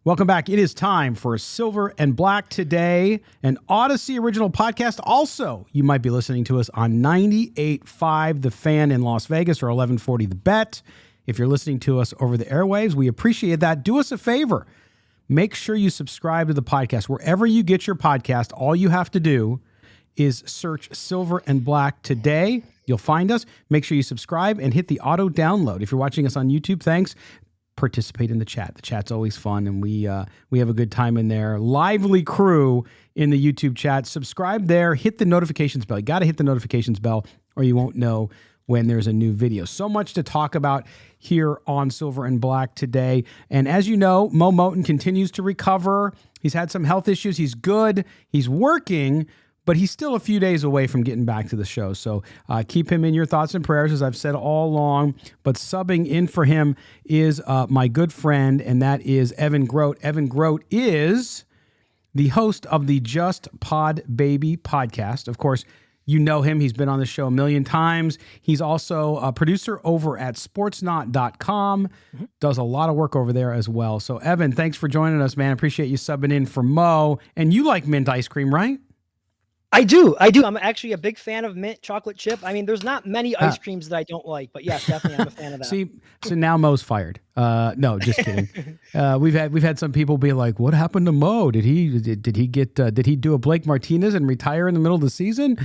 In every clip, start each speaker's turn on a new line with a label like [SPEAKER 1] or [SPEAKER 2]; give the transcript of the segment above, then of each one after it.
[SPEAKER 1] Welcome back. It is time for Silver and Black today, an Odyssey original podcast. Also, you might be listening to us on 98.5 The Fan in Las Vegas or 1140 The Bet. If you're listening to us over the airwaves, we appreciate that. Do us a favor. Make sure you subscribe to the podcast. Wherever you get your podcast, all you have to do is search Silver and Black today. You'll find us. Make sure you subscribe and hit the auto download. If you're watching us on YouTube, thanks. Participate in the chat. The chat's always fun, and we have a good time in there. Lively crew in the YouTube chat. Subscribe there. Hit the notifications bell. You got to hit the notifications bell, or you won't know when there's a new video. So much to talk about here on Silver and Black today. And as you know, Mo Moton continues to recover. He's had some health issues. He's good. He's working, but he's still a few days away from getting back to the show. So keep him in your thoughts and prayers, as I've said all along. But subbing in for him is my good friend, and that is Evan Grote. Evan Grote is the host of the Just Pod Baby podcast. Of course, you know him. He's been on the show a million times. He's also a producer over at sportsnot.com. Does a lot of work over there as well. So, Evan, thanks for joining us, man. Appreciate you subbing in for Mo. And you like mint ice cream, right?
[SPEAKER 2] I do. I'm actually a big fan of mint chocolate chip. I mean, there's not many ice creams that I don't like, but yes, definitely I'm a fan of that.
[SPEAKER 1] See, so now Mo's fired. No, just kidding. We've had some people be like, "What happened to Mo? Did he do a Blake Martinez and retire in the middle of the season?"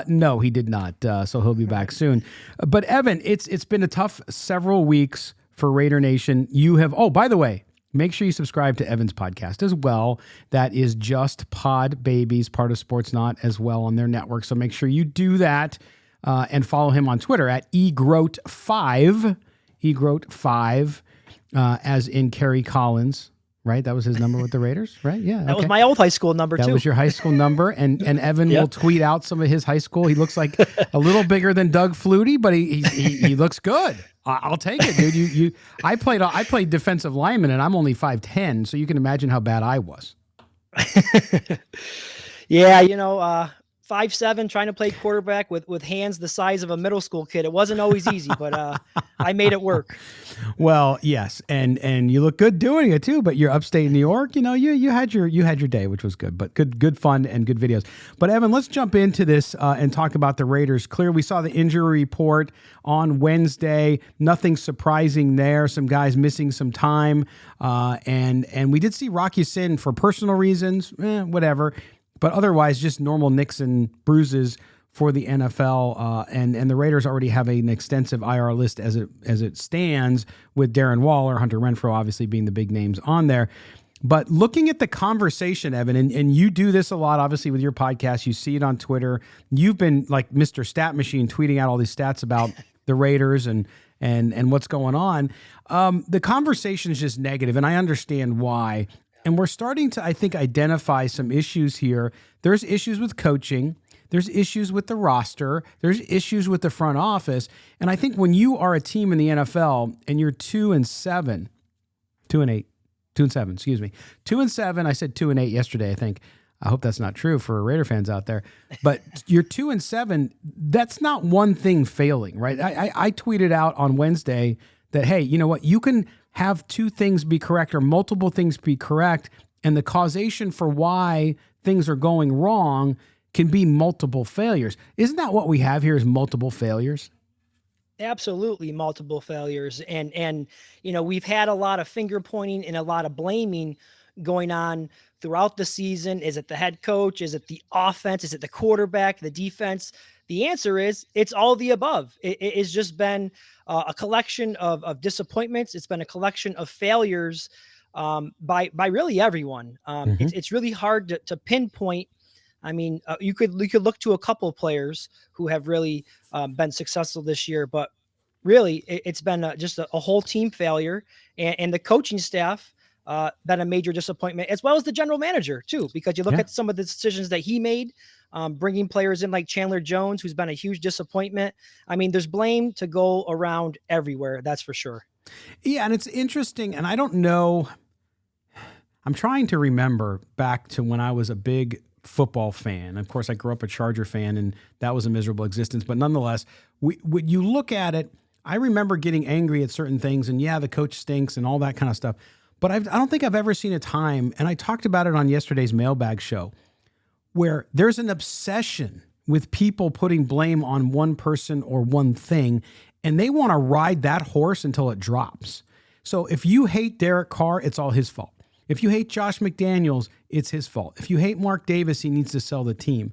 [SPEAKER 1] No, he did not. So he'll be back soon. But Evan, it's been a tough several weeks for Raider Nation. You have. Oh, by the way, make sure you subscribe to Evan's podcast as well. That is Just Pod Babies, part of Sportsnot as well on their network. So make sure you do that and follow him on Twitter at egrote5, egrote5, as in Kerry Collins, right? That was his number with the Raiders, right? Yeah.
[SPEAKER 2] That was my old high school number, too.
[SPEAKER 1] That was your high school number. And Evan will tweet out some of his high school. He looks like a little bigger than Doug Flutie, but he looks good. I'll take it, dude. I played defensive lineman, and I'm only 5'10", so you can imagine how bad I was.
[SPEAKER 2] Yeah, 5'7", trying to play quarterback with hands the size of a middle school kid. It wasn't always easy, but I made it work.
[SPEAKER 1] Well, yes, and you look good doing it too. But you're upstate New York, you had your day, which was good. But good fun and good videos. But Evan, let's jump into this and talk about the Raiders. Clear, we saw the injury report on Wednesday. Nothing surprising there. Some guys missing some time, and we did see Rocky Sin for personal reasons, whatever. But otherwise, just normal nicks and bruises for the NFL, and the Raiders already have an extensive IR list as it stands, with Darren Waller, Hunter Renfrow obviously being the big names on there. But looking at the conversation, Evan, and you do this a lot, obviously, with your podcast. You see it on Twitter. You've been like Mr. Stat Machine, tweeting out all these stats about the Raiders and what's going on. The conversation is just negative, and I understand why. And we're starting to, I think, identify some issues here. There's issues with coaching. There's issues with the roster. There's issues with the front office. And I think when you are a team in the NFL and you're 2-7, 2-8, 2-7, excuse me, 2-7. I said 2-8 yesterday, I think. I hope that's not true for Raider fans out there. But you're 2-7. That's not one thing failing, right? I tweeted out on Wednesday that, hey, you know what? You can have two things be correct or multiple things be correct, and the causation for why things are going wrong can be multiple failures. Isn't that what we have here, is multiple failures?
[SPEAKER 2] Absolutely multiple failures. And we've had a lot of finger pointing and a lot of blaming going on throughout the season. Is it the head coach? Is it the offense? Is it the quarterback, the defense? The answer is it's all the above. It's just been a collection of disappointments. It's been a collection of failures by really everyone. It's really hard to pinpoint. I mean, you could look to a couple of players who have really been successful this year, but really it's been just a whole team failure, and the coaching staff been a major disappointment, as well as the general manager too, because you look at some of the decisions that he made, bringing players in like Chandler Jones, who's been a huge disappointment. I mean, there's blame to go around everywhere. That's for sure.
[SPEAKER 1] Yeah. And it's interesting. And I don't know, I'm trying to remember back to when I was a big football fan. Of course, I grew up a Charger fan, and that was a miserable existence. But nonetheless, when you look at it, I remember getting angry at certain things, and the coach stinks and all that kind of stuff. but I don't think I've ever seen a time, and I talked about it on yesterday's mailbag show, where there's an obsession with people putting blame on one person or one thing, and they want to ride that horse until it drops. So if you hate Derek Carr, it's all his fault. If you hate Josh McDaniels, it's his fault. If you hate Mark Davis, he needs to sell the team.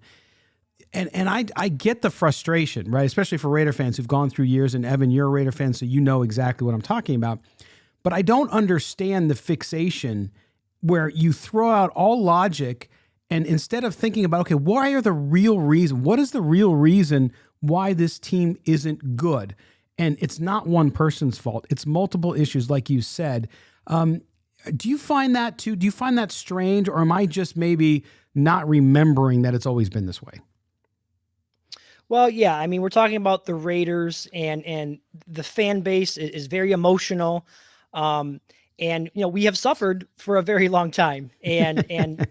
[SPEAKER 1] And I get the frustration, right? Especially for Raider fans who've gone through years. And Evan, you're a Raider fan, so you know exactly what I'm talking about. But I don't understand the fixation where you throw out all logic, and instead of thinking about, okay, what is the real reason why this team isn't good? And it's not one person's fault. It's multiple issues, like you said. Do you find that too? Do you find that strange, or am I just maybe not remembering that it's always been this way?
[SPEAKER 2] Well, yeah, I mean, we're talking about the Raiders, and the fan base is very emotional. Um, and we have suffered for a very long time, and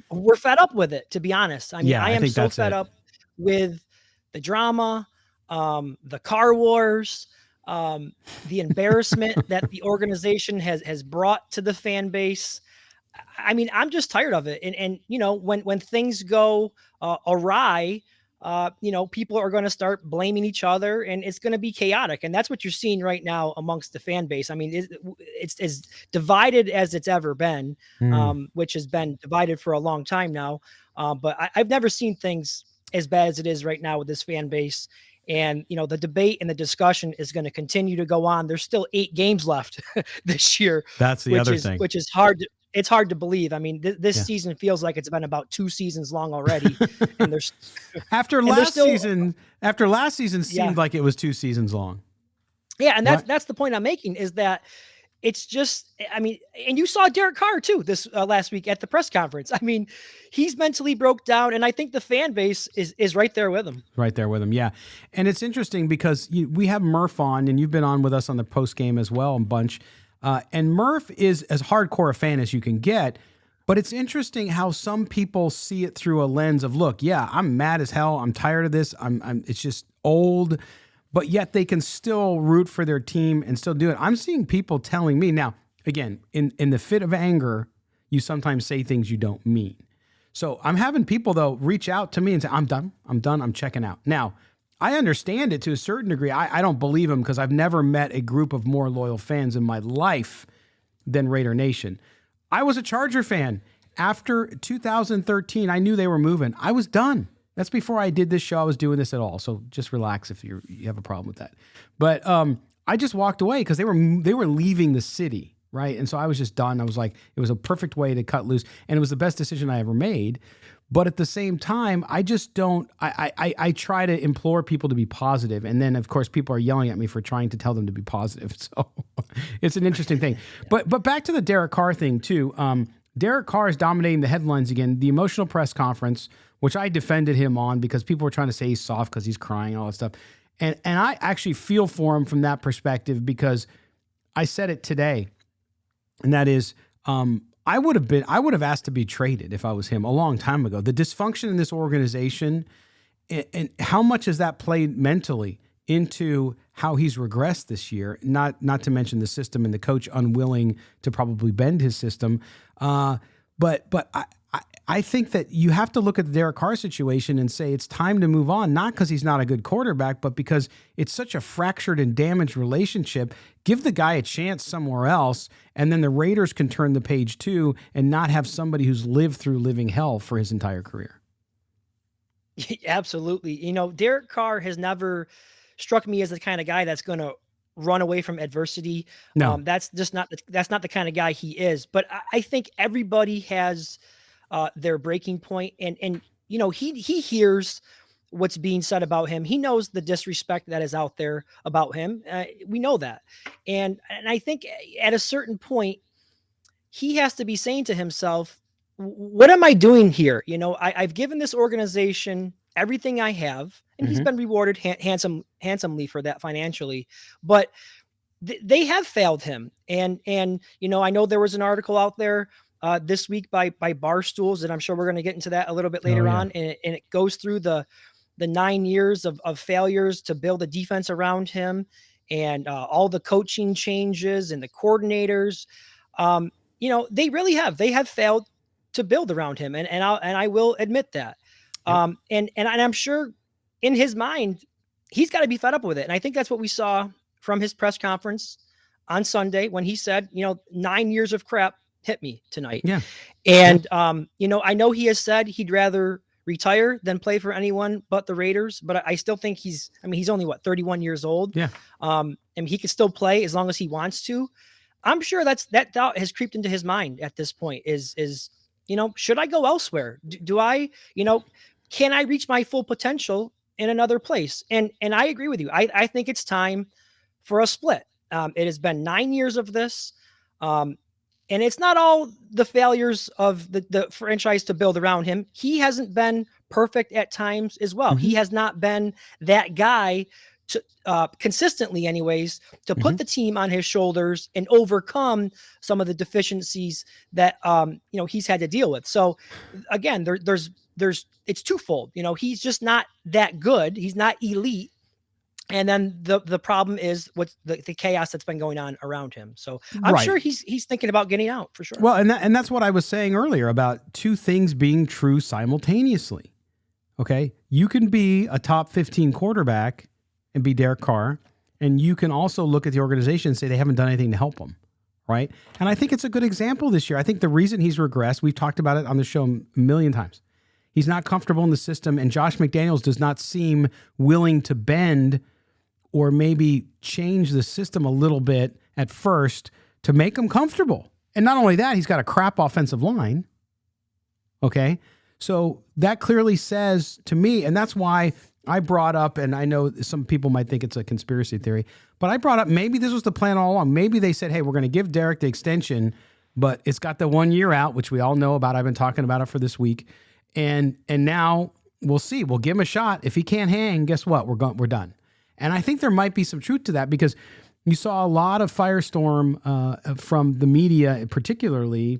[SPEAKER 2] we're fed up with it, to be honest. I mean,
[SPEAKER 1] Yeah,
[SPEAKER 2] I
[SPEAKER 1] I
[SPEAKER 2] am
[SPEAKER 1] think
[SPEAKER 2] so
[SPEAKER 1] that's
[SPEAKER 2] fed
[SPEAKER 1] it.
[SPEAKER 2] up with the drama, the car wars, the embarrassment that the organization has brought to the fan base. I mean, I'm just tired of it. And when things go awry, people are going to start blaming each other, and it's going to be chaotic. And that's what you're seeing right now amongst the fan base. I mean, it's as divided as it's ever been,
[SPEAKER 1] Mm.
[SPEAKER 2] which has been divided for a long time now. But I've never seen things as bad as it is right now with this fan base. And the debate and the discussion is going to continue to go on. There's still 8 games left this year,
[SPEAKER 1] That's the other thing.
[SPEAKER 2] which is hard. It's hard to believe. I mean, this
[SPEAKER 1] Yeah.
[SPEAKER 2] season feels like it's been about 2 seasons long already, and there's
[SPEAKER 1] After
[SPEAKER 2] and there's
[SPEAKER 1] last
[SPEAKER 2] still
[SPEAKER 1] season,
[SPEAKER 2] yeah.
[SPEAKER 1] seemed like it was 2 seasons long.
[SPEAKER 2] Yeah, and
[SPEAKER 1] Right?
[SPEAKER 2] that's the point I'm making, is that it's just, I mean, and you saw Derek Carr too this last week at the press conference. I mean, he's mentally broke down, and I think the fan base is right there with him.
[SPEAKER 1] Right there with him, yeah. And it's interesting because we have Murph on, and you've been on with us on the post game as well a bunch. And Murph is as hardcore a fan as you can get. But it's interesting how some people see it through a lens of, look, yeah, I'm mad as hell. I'm tired of this. It's just old. But yet they can still root for their team and still do it. I'm seeing people telling me now, again, in the fit of anger, you sometimes say things you don't mean. So I'm having people, though, reach out to me and say, I'm done, I'm checking out. Now, I understand it to a certain degree. I don't believe them because I've never met a group of more loyal fans in my life than Raider Nation. I was a Charger fan. After 2013, I knew they were moving. I was done. That's before I did this show. I was doing this at all. So just relax if you have a problem with that. But I just walked away because they were leaving the city, right? And so I was just done. I was like, it was a perfect way to cut loose, and it was the best decision I ever made. But at the same time, I just don't. I try to implore people to be positive, and then of course people are yelling at me for trying to tell them to be positive. So it's an interesting thing. But back to the Derek Carr thing too. Derek Carr is dominating the headlines again. The emotional press conference, which I defended him on because people were trying to say he's soft because he's crying and all that stuff, and I actually feel for him from that perspective because I said it today, and that is. I would have asked to be traded if I was him a long time ago. The dysfunction in this organization and how much has that played mentally into how he's regressed this year, not to mention the system and the coach unwilling to probably bend his system. But I think that you have to look at the Derek Carr situation and say it's time to move on, not because he's not a good quarterback, but because it's such a fractured and damaged relationship. Give the guy a chance somewhere else, and then the Raiders can turn the page too and not have somebody who's lived through living hell for his entire career.
[SPEAKER 2] Absolutely. Derek Carr has never struck me as the kind of guy that's going to run away from adversity.
[SPEAKER 1] No.
[SPEAKER 2] That's just that's not the kind of guy he is. But I think everybody has their breaking point, and he hears what's being said about him. He knows the disrespect that is out there about him. We know that, and I think at a certain point he has to be saying to himself, what am I doing here? I've given this organization everything I have, and he's been rewarded handsomely for that financially, but they have failed him. And I know there was an article out there this week by Barstools, and I'm sure we're going to get into that a little bit later on. And it goes through the 9 years of failures to build a defense around him, and all the coaching changes and the coordinators. They really have. They have failed to build around him, and I will admit that.
[SPEAKER 1] Yep.
[SPEAKER 2] And I'm sure in his mind, he's got to be fed up with it. And I think that's what we saw from his press conference on Sunday when he said, 9 years of crap hit me tonight.
[SPEAKER 1] Yeah.
[SPEAKER 2] And, I know he has said he'd rather retire than play for anyone but the Raiders, but I still think he's only 31 years old.
[SPEAKER 1] Yeah.
[SPEAKER 2] And he can still play as long as he wants to. I'm sure that thought has creeped into his mind at this point is, should I go elsewhere? Do I, can I reach my full potential in another place? And I agree with you. I think it's time for a split. It has been 9 years of this. And it's not all the failures of the franchise to build around him. He hasn't been perfect at times as well.
[SPEAKER 1] Mm-hmm.
[SPEAKER 2] He has not been that guy to consistently anyways, to put the team on his shoulders and overcome some of the deficiencies that, he's had to deal with. So again, there's it's twofold, he's just not that good. He's not elite. And then the problem is what's the chaos that's been going on around him. So I'm sure he's thinking about getting out for sure.
[SPEAKER 1] Well, and that's what I was saying earlier about two things being true simultaneously. Okay. You can be a top 15 quarterback and be Derek Carr, and you can also look at the organization and say they haven't done anything to help him. Right. And I think it's a good example this year. I think the reason he's regressed, we've talked about it on the show a million times. He's not comfortable in the system, and Josh McDaniels does not seem willing to bend or maybe change the system a little bit at first to make him comfortable. And not only that, he's got a crap offensive line. Okay. So that clearly says to me, and that's why I brought up, and I know some people might think it's a conspiracy theory, but I brought up maybe this was the plan all along. Maybe they said, hey, we're going to give Derek the extension, but it's got the 1 year out, which we all know about. I've been talking about it for this week. And now we'll see. We'll give him a shot. If he can't hang, guess what? We're done. And I think there might be some truth to that because you saw a lot of firestorm from the media, particularly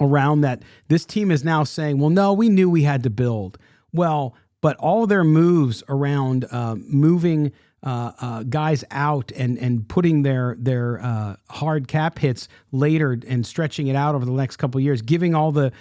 [SPEAKER 1] around that this team is now saying, well, no, we knew we had to build. Well, but all their moves around moving guys out and putting their hard cap hits later and stretching it out over the next couple of years, giving all the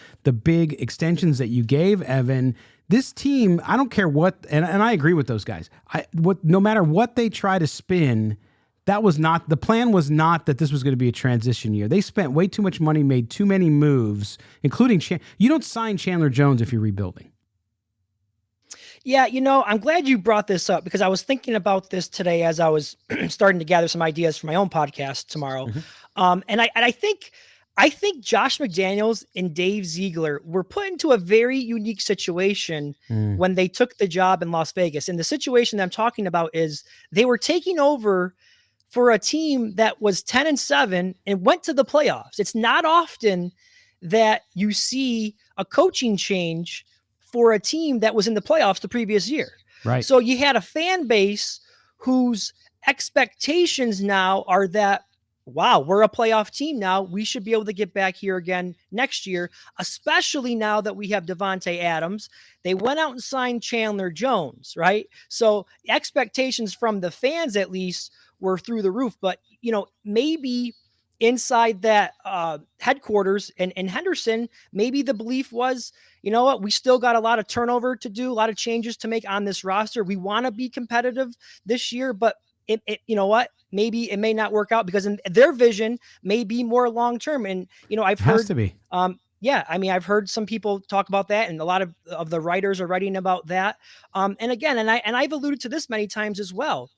[SPEAKER 1] big extensions that you gave, Evan, this team, I don't care what, and I agree with those guys. No matter what they try to spin, that was not, the plan was not that this was going to be a transition year. They spent way too much money, made too many moves, including, you don't sign Chandler Jones if you're rebuilding.
[SPEAKER 2] Yeah, I'm glad you brought this up because I was thinking about this today as I was starting to gather some ideas for my own podcast tomorrow. And I think Josh McDaniels and Dave Ziegler were put into a very unique situation when they took the job in Las Vegas. And the situation that I'm talking about is they were taking over for a team that was 10-7 and went to the playoffs. It's not often that you see a coaching change for a team that was in the playoffs the previous year.
[SPEAKER 1] Right.
[SPEAKER 2] So you had a fan base whose expectations now are that, wow, we're a playoff team now. We should be able to get back here again next year, especially now that we have Devontae Adams. They went out and signed Chandler Jones, right? So expectations from the fans, at least, were through the roof. But, maybe inside that headquarters in Henderson, maybe the belief was, you know what, we still got a lot of turnover to do, a lot of changes to make on this roster. We want to be competitive this year, but you know what, maybe it may not work out because in their vision may be more long-term. And, I've heard,
[SPEAKER 1] has to be.
[SPEAKER 2] I've heard some people talk about that, and a lot of the writers are writing about that. And again, I've alluded to this many times as well.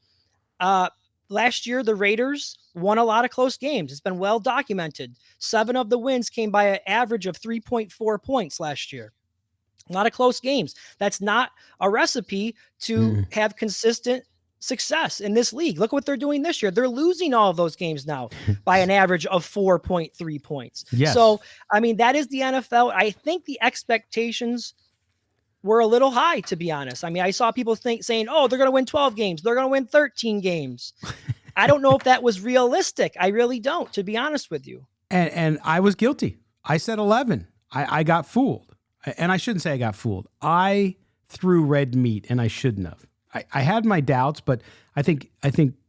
[SPEAKER 2] Last year, the Raiders won a lot of close games. It's been well documented. 7 of the wins came by an average of 3.4 points last year. A lot of close games. That's not a recipe to have consistent success in this league. Look what they're doing this year. They're losing all of those games now by an average of 4.3 points.
[SPEAKER 1] Yes.
[SPEAKER 2] So, that is the NFL. I think the expectations were a little high, to be honest. I saw people saying, oh, they're going to win 12 games. They're going to win 13 games. I don't know if that was realistic. I really don't, to be honest with you.
[SPEAKER 1] And I was guilty. I said 11. I got fooled. And I shouldn't say I got fooled. I threw red meat, and I shouldn't have. I had my doubts, but I think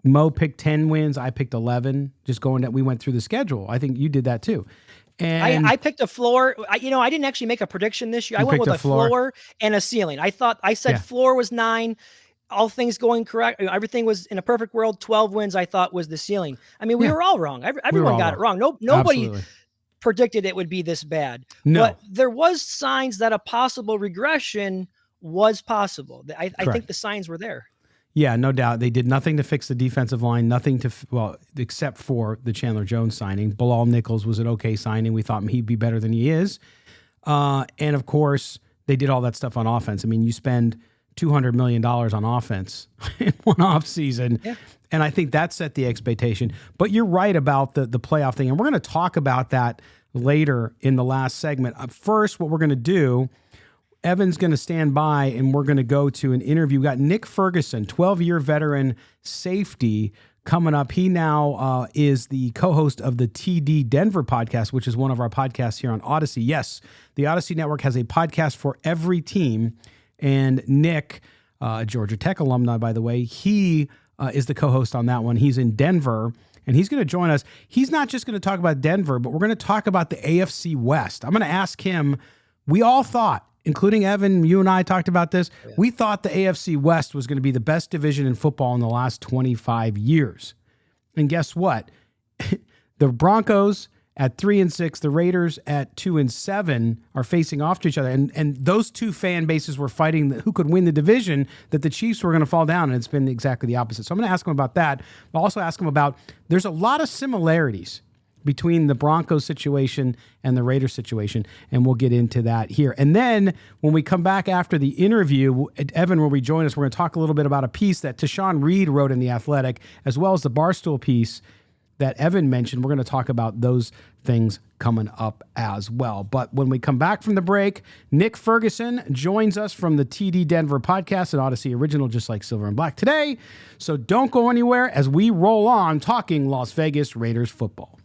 [SPEAKER 1] Mo picked 10 wins. I picked 11. Just going that we went through the schedule. I think you did that too. And
[SPEAKER 2] I picked a floor. I didn't actually make a prediction this year. I
[SPEAKER 1] you
[SPEAKER 2] went
[SPEAKER 1] picked
[SPEAKER 2] with
[SPEAKER 1] a
[SPEAKER 2] a
[SPEAKER 1] floor.
[SPEAKER 2] floor and a ceiling. I said
[SPEAKER 1] Yeah.
[SPEAKER 2] floor was 9. All things going correct. Everything was in a perfect world. 12 wins, I thought, was the ceiling. I mean, we
[SPEAKER 1] Yeah.
[SPEAKER 2] were all wrong.
[SPEAKER 1] We were
[SPEAKER 2] Everyone
[SPEAKER 1] all
[SPEAKER 2] got it
[SPEAKER 1] wrong.
[SPEAKER 2] wrong. Nobody
[SPEAKER 1] Absolutely.
[SPEAKER 2] predicted it would be this bad.
[SPEAKER 1] No.
[SPEAKER 2] But there was signs that a possible regression was possible. I think the signs were there.
[SPEAKER 1] Yeah, no doubt. They did nothing to fix the defensive line, nothing to, well, except for the Chandler Jones signing. Bilal Nichols was an okay signing. We thought he'd be better than he is. And of course, they did all that stuff on offense. I mean, you spend $200 million on offense in one offseason.
[SPEAKER 2] Yeah.
[SPEAKER 1] And I think that set the expectation. But you're right about the playoff thing. And we're going to talk about that later in the last segment. First, what we're going to do, Evan's going to stand by and we're going to go to an interview. We got Nick Ferguson, 12-year veteran safety, coming up. He now is the co-host of the TD Denver podcast, which is one of our podcasts here on Odyssey. Yes, the Odyssey Network has a podcast for every team. And Nick, Georgia Tech alumni, by the way, he is the co-host on that one. He's in Denver, and he's going to join us. He's not just going to talk about Denver, but we're going to talk about the AFC West. I'm going to ask him, we all thought, including Evan, you and I talked about this, we thought the AFC West was going to be the best division in football in the last 25 years. And guess what? The Broncos at 3-6, the Raiders at 2-7 are facing off to each other. And those two fan bases were fighting who could win the division, that the Chiefs were going to fall down, and it's been exactly the opposite. So I'm going to ask him about that. I'll also ask him about, there's a lot of similarities between the Broncos situation and the Raiders situation, and we'll get into that here. And then when we come back after the interview, Evan will rejoin us. We're going to talk a little bit about a piece that Tashawn Reed wrote in The Athletic, as well as the Barstool piece that Evan mentioned. We're going to talk about those things coming up as well. But when we come back from the break, Nick Ferguson joins us from the TD Denver podcast, an Odyssey original, just like Silver and Black today. So don't go anywhere as we roll on talking Las Vegas Raiders football.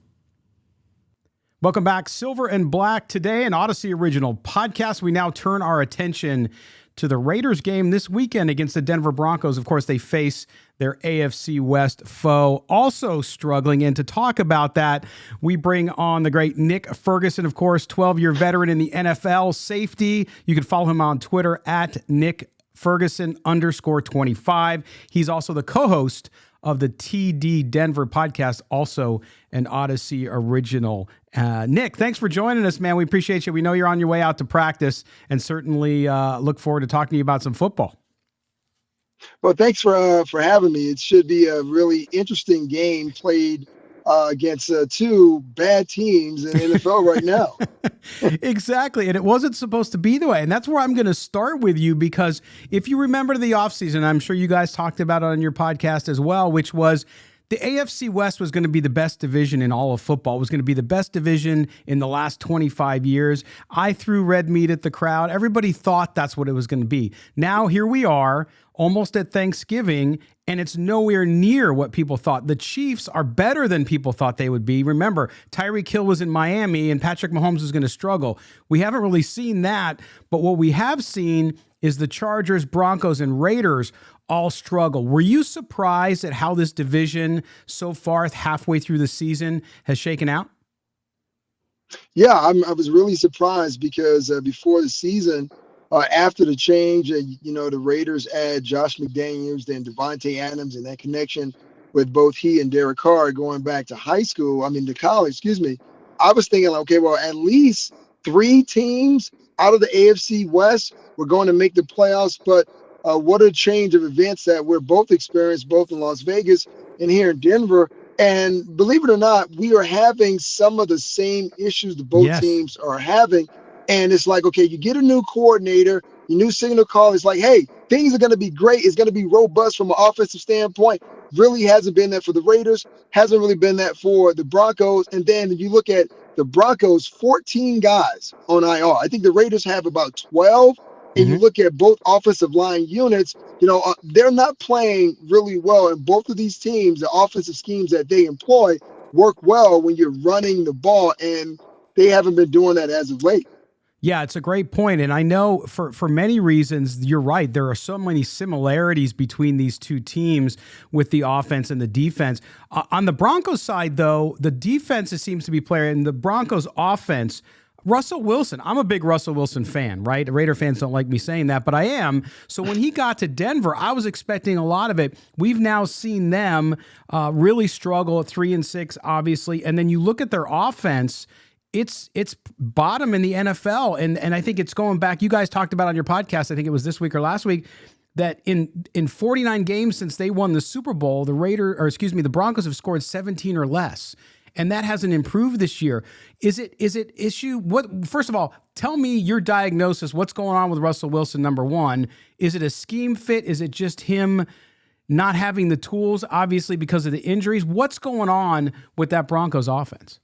[SPEAKER 1] Welcome back, Silver and Black today, an Odyssey original podcast. We now turn our attention to the Raiders game this weekend against the Denver Broncos. Of course, they face their AFC West foe, also struggling. And to talk about that, we bring on the great Nick Ferguson, of course, 12-year veteran in the NFL, safety. You can follow him on Twitter at Nick Ferguson _25. He's also the co-host of the TD Denver podcast, also an Odyssey original. Nick, thanks for joining us, man. We appreciate you. We know you're on your way out to practice, and certainly look forward to talking to you about some football.
[SPEAKER 3] Well, thanks for having me. It should be a really interesting game played against two bad teams in the NFL right now.
[SPEAKER 1] Exactly. And it wasn't supposed to be the way. And that's where I'm going to start with you, because if you remember the offseason, I'm sure you guys talked about it on your podcast as well, which was the AFC West was going to be the best division in all of football. It was going to be the best division in the last 25 years. I threw red meat at the crowd. Everybody thought that's what it was going to be. Now here we are, almost at Thanksgiving, and it's nowhere near what people thought. The Chiefs are better than people thought they would be. Remember, Tyreek Hill was in Miami, and Patrick Mahomes was going to struggle. We haven't really seen that, but what we have seen is the Chargers, Broncos, and Raiders all struggle. Were you surprised at how this division so far, halfway through the season, has shaken out?
[SPEAKER 3] Yeah, I was really surprised because before the season, after the change, the Raiders add Josh McDaniels, then Devontae Adams, and that connection with both he and Derek Carr going back to to college, I was thinking, okay, well, at least 3 teams out of the AFC West were going to make the playoffs, but what a change of events that we're both experienced, both in Las Vegas and here in Denver. And believe it or not, we are having some of the same issues that both teams are having. And it's like, okay, you get a new coordinator, your new signal call is like, hey, things are going to be great. It's going to be robust from an offensive standpoint. Really hasn't been that for the Raiders, hasn't really been that for the Broncos. And then you look at the Broncos, 14 guys on IR. I think the Raiders have about 12. And you look at both offensive line units, they're not playing really well. And both of these teams, the offensive schemes that they employ, work well when you're running the ball. And they haven't been doing that as of late.
[SPEAKER 1] Yeah, it's a great point. And I know for many reasons, you're right. There are so many similarities between these two teams with the offense and the defense. On the Broncos side, though, the defense seems to be playing. The Broncos offense, Russell Wilson. I'm a big Russell Wilson fan, right? Raider fans don't like me saying that, but I am. So when he got to Denver, I was expecting a lot of it. We've now seen them really struggle at 3-6, obviously. And then you look at their offense. It's bottom in the NFL, and I think it's going back. You guys talked about on your podcast, I think it was this week or last week, that in 49 games since they won the Super Bowl, the Broncos have scored 17 or less, and that hasn't improved this year. Is it issue? What? First of all, tell me your diagnosis. What's going on with Russell Wilson? Number one, is it a scheme fit? Is it just him not having the tools, obviously because of the injuries? What's going on with that Broncos offense?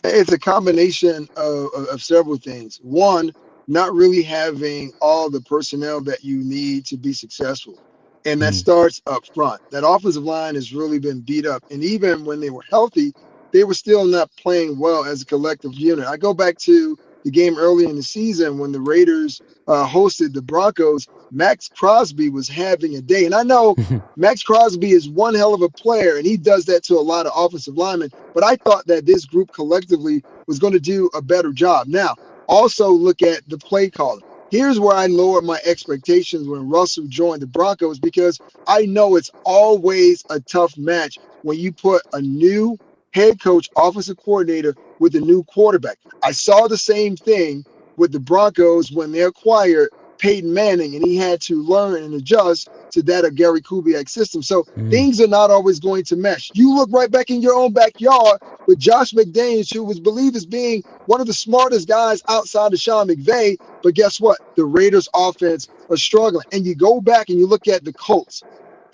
[SPEAKER 3] It's a combination of several things. One, not really having all the personnel that you need to be successful. And that starts up front. That offensive line has really been beat up. And even when they were healthy, they were still not playing well as a collective unit. I go back to the game early in the season when the Raiders hosted the Broncos. Max Crosby was having a day. And I know Max Crosby is one hell of a player, and he does that to a lot of offensive linemen. But I thought that this group collectively was going to do a better job. Now, also look at the play calling. Here's where I lowered my expectations when Russell joined the Broncos, because I know it's always a tough match when you put a new head coach, offensive coordinator with a new quarterback. I saw the same thing with the Broncos when they acquired Peyton Manning, and he had to learn and adjust to that of Gary Kubiak's system. So things are not always going to mesh. You look right back in your own backyard with Josh McDaniels, who was believed as being one of the smartest guys outside of Sean McVay. But guess what? The Raiders offense are struggling. And you go back and you look at the Colts.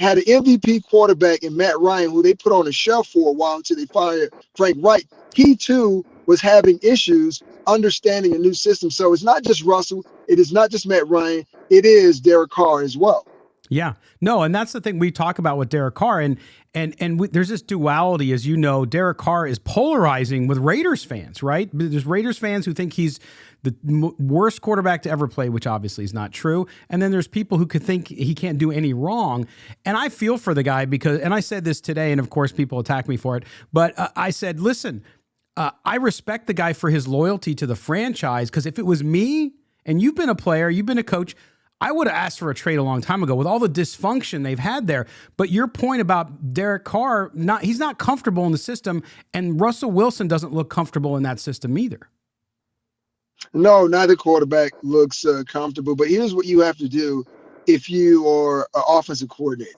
[SPEAKER 3] Had an MVP quarterback in Matt Ryan, who they put on a shelf for a while until they fired Frank Reich. He, too, was having issues understanding a new system. So it's not just Russell. It is not just Matt Ryan. It is Derek Carr as well.
[SPEAKER 1] Yeah, no, and that's the thing we talk about with Derek Carr, and there's this duality, as you know. Derek Carr is polarizing with Raiders fans, right? There's Raiders fans who think he's the worst quarterback to ever play, which obviously is not true. And then there's people who could think he can't do any wrong. And I feel for the guy because, and I said this today, and of course people attack me for it, but I said, listen, I respect the guy for his loyalty to the franchise, because if it was me, and you've been a player, you've been a coach, I would have asked for a trade a long time ago with all the dysfunction they've had there. But your point about Derek Carr, he's not comfortable in the system, and Russell Wilson doesn't look comfortable in that system either.
[SPEAKER 3] No, neither quarterback looks comfortable. But here's what you have to do if you are an offensive coordinator.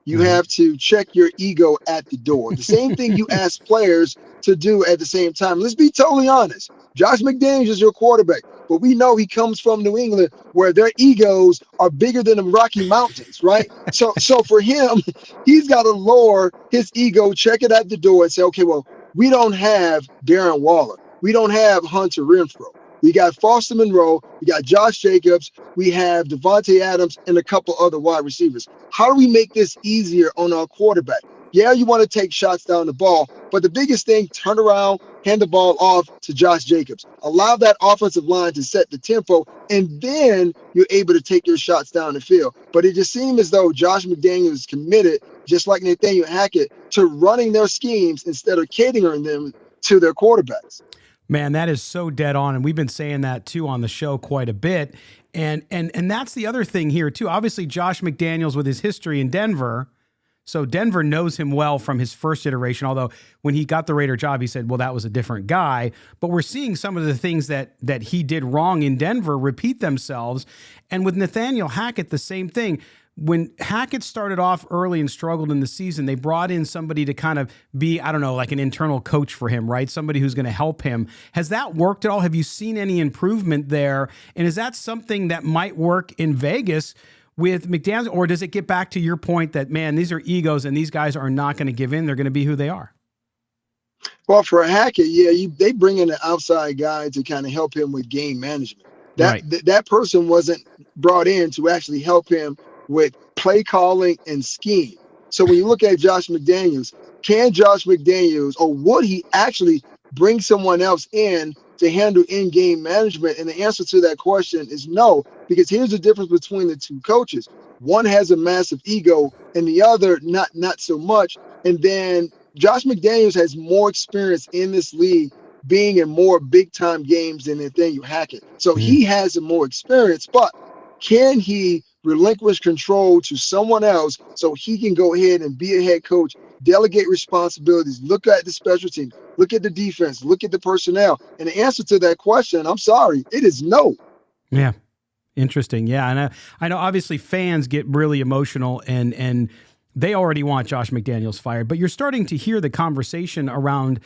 [SPEAKER 3] You have to check your ego at the door. The same thing you ask players to do at the same time. Let's be totally honest. Josh McDaniels is your quarterback, but we know he comes from New England, where their egos are bigger than the Rocky Mountains, right? So for him, he's got to lower his ego, check it at the door, and say, okay, well, we don't have Darren Waller. We don't have Hunter Renfrow. We got Foster Monroe. We got Josh Jacobs. We have Devontae Adams and a couple other wide receivers. How do we make this easier on our quarterback? Yeah, you want to take shots down the ball, but the biggest thing, turn around, hand the ball off to Josh Jacobs. Allow that offensive line to set the tempo, and then you're able to take your shots down the field. But it just seemed as though Josh McDaniels is committed, just like Nathaniel Hackett, to running their schemes instead of catering them to their quarterbacks.
[SPEAKER 1] Man, that is so dead on, and we've been saying that too on the show quite a bit. And that's the other thing here too. Obviously, Josh McDaniels with his history in Denver, so Denver knows him well from his first iteration. Although when he got the Raider job, he said, "Well, that was a different guy." But we're seeing some of the things that he did wrong in Denver repeat themselves. And with Nathaniel Hackett, the same thing. When Hackett started off early and struggled in the season, they brought in somebody to kind of be, I don't know, like an internal coach for him, right? Somebody who's going to help him. Has that worked at all? Have you seen any improvement there? And is that something that might work in Vegas with McDaniels? Or does it get back to your point that, man, these are egos and these guys are not going to give in. They're going to be who they are?
[SPEAKER 3] Well, for Hackett, they bring in an outside guy to kind of help him with game management. That person wasn't brought in to actually help him with play calling and scheme. So when you look at Josh McDaniels, can Josh McDaniels, or would he actually bring someone else in to handle in-game management? And the answer to that question is no, because here's the difference between the two coaches. One has a massive ego and the other not so much. And then Josh McDaniels has more experience in this league being in more big-time games than Nathaniel Hackett. So he has more experience, but can he relinquish control to someone else so he can go ahead and be a head coach, delegate responsibilities, look at the special teams, look at the defense, look at the personnel? And the answer to that question, I'm sorry, it is no.
[SPEAKER 1] Yeah. Interesting. Yeah. And I know obviously fans get really emotional and they already want Josh McDaniels fired, but you're starting to hear the conversation around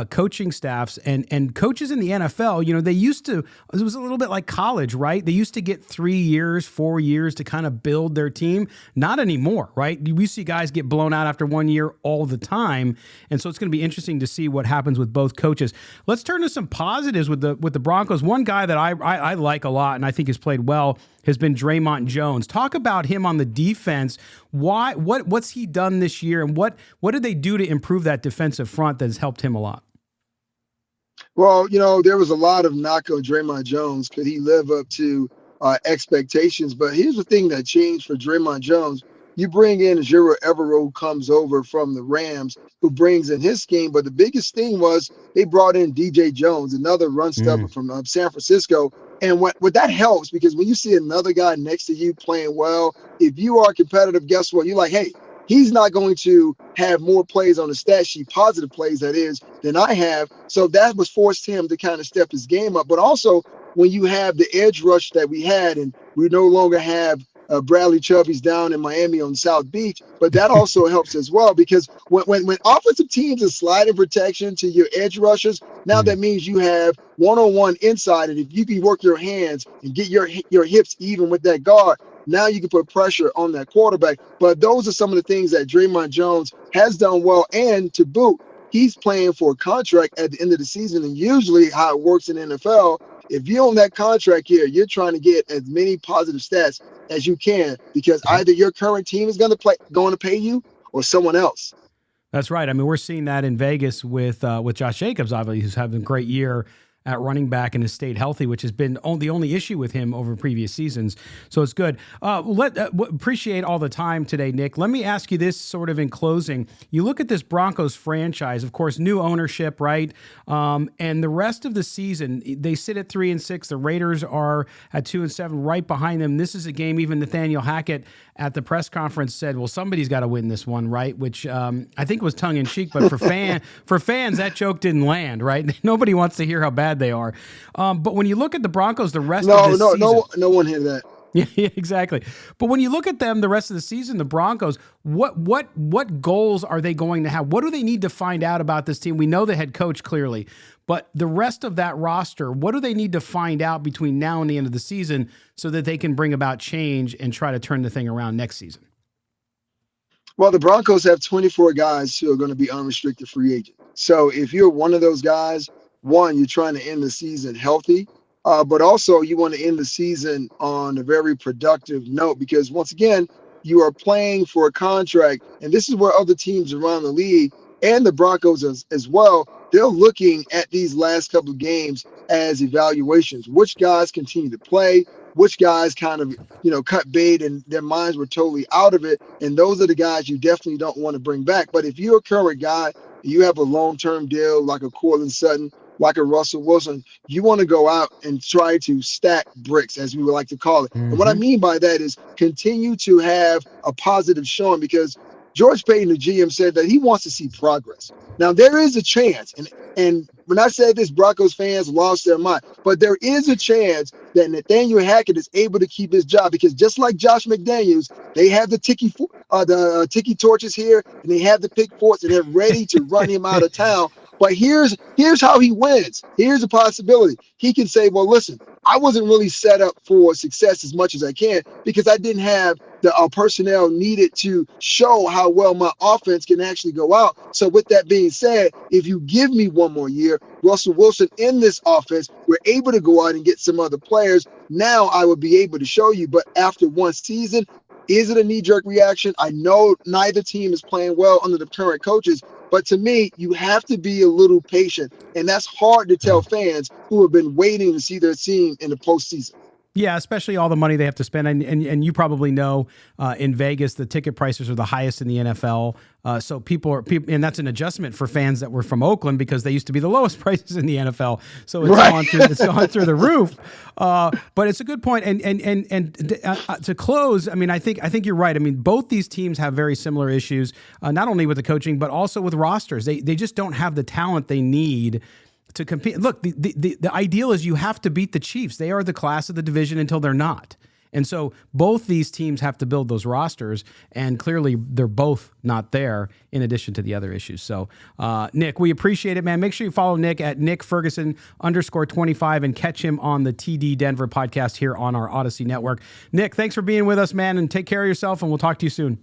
[SPEAKER 1] coaching staffs and coaches in the NFL. You know, they used to, it was a little bit like college, right? They used to get 3 years, 4 years to kind of build their team. Not anymore, right? We see guys get blown out after 1 year all the time. And so it's going to be interesting to see what happens with both coaches. Let's turn to some positives with the Broncos. One guy that I like a lot and I think has played well has been Draymond Jones. Talk about him on the defense. What's he done this year, and what did they do to improve that defensive front that has helped him a lot?
[SPEAKER 3] Well, you know, there was a lot of knock on Draymond Jones. Could he live up to expectations? But here's the thing that changed for Draymond Jones. You bring in Jiro Evero, who comes over from the Rams, who brings in his scheme. But the biggest thing was they brought in DJ Jones, another run stopper from San Francisco. And what that helps, because when you see another guy next to you playing well, if you are competitive, guess what? You're like, hey, he's not going to have more plays on the stat sheet, positive plays that is, than I have. So that was forced him to kind of step his game up. But also when you have the edge rush that we had, and we no longer have Bradley Chubb, he's down in Miami on South Beach, but that also helps as well, because when offensive teams are sliding protection to your edge rushers, now that means you have one-on-one inside, and if you can work your hands and get your hips even with that guard, now you can put pressure on that quarterback. But those are some of the things that Draymond Jones has done well, and to boot, he's playing for a contract at the end of the season, and usually how it works in the NFL, if you're on that contract here, you're trying to get as many positive stats as you can, because either your current team is going to pay you or someone else.
[SPEAKER 1] That's right. I mean, we're seeing that in Vegas with Josh Jacobs, obviously, who's having a great year at running back and has stayed healthy, which has been the only issue with him over previous seasons. So it's good. Appreciate all the time today, Nick. Let me ask you this sort of in closing. You look at this Broncos franchise, of course, new ownership, right? And the rest of the season, they sit at 3-6. The Raiders are at 2-7, right behind them. This is a game even Nathaniel Hackett at the press conference said, well, somebody's got to win this one, right? Which I think was tongue in cheek, but for fans, that joke didn't land, right? Nobody wants to hear how bad they are. But when you look at the Broncos, the rest of the season,
[SPEAKER 3] no one heard that.
[SPEAKER 1] Yeah, exactly. But when you look at them the rest of the season, the Broncos, what goals are they going to have? What do they need to find out about this team? We know the head coach clearly, but the rest of that roster, what do they need to find out between now and the end of the season so that they can bring about change and try to turn the thing around next season?
[SPEAKER 3] Well, the Broncos have 24 guys who are going to be unrestricted free agents. So if you're one of those guys, one, you're trying to end the season healthy, but also you want to end the season on a very productive note, because once again, you are playing for a contract, and this is where other teams around the league and the Broncos as well, they're looking at these last couple of games as evaluations. Which guys continue to play, which guys kind of, cut bait and their minds were totally out of it. And those are the guys you definitely don't want to bring back. But if you're a current guy, you have a long-term deal like a Courtland Sutton, like a Russell Wilson, you want to go out and try to stack bricks, as we would like to call it. And what I mean by that is continue to have a positive showing, because George Payton, the GM, said that he wants to see progress. Now, there is a chance, and when I said this, Broncos fans lost their mind, but there is a chance that Nathaniel Hackett is able to keep his job, because just like Josh McDaniels, they have the tiki torches here, and they have the pickforks, and they're ready to run him out of town. But here's how he wins. Here's a possibility. He can say, well, listen, I wasn't really set up for success as much as I can because I didn't have the personnel needed to show how well my offense can actually go out. So with that being said, if you give me one more year, Russell Wilson in this offense, we're able to go out and get some other players. Now I will be able to show you. But after one season, is it a knee-jerk reaction? I know neither team is playing well under the current coaches. But to me, you have to be a little patient. And that's hard to tell fans who have been waiting to see their team in the postseason.
[SPEAKER 1] Yeah, especially all the money they have to spend. And you probably know in Vegas, the ticket prices are the highest in the NFL. So people, and that's an adjustment for fans that were from Oakland because they used to be the lowest prices in the NFL. So it's gone through the roof. But it's a good point. And to close, I mean, I think you're right. I mean, both these teams have very similar issues, not only with the coaching, but also with rosters. They just don't have the talent they need to compete. Look, the ideal is you have to beat the Chiefs. They are the class of the division until they're not. And so both these teams have to build those rosters, and clearly they're both not there in addition to the other issues. So, Nick, we appreciate it, man. Make sure you follow Nick at Nick Ferguson _25 and catch him on the TD Denver podcast here on our Odyssey Network. Nick, thanks for being with us, man, and take care of yourself, and we'll talk to you soon.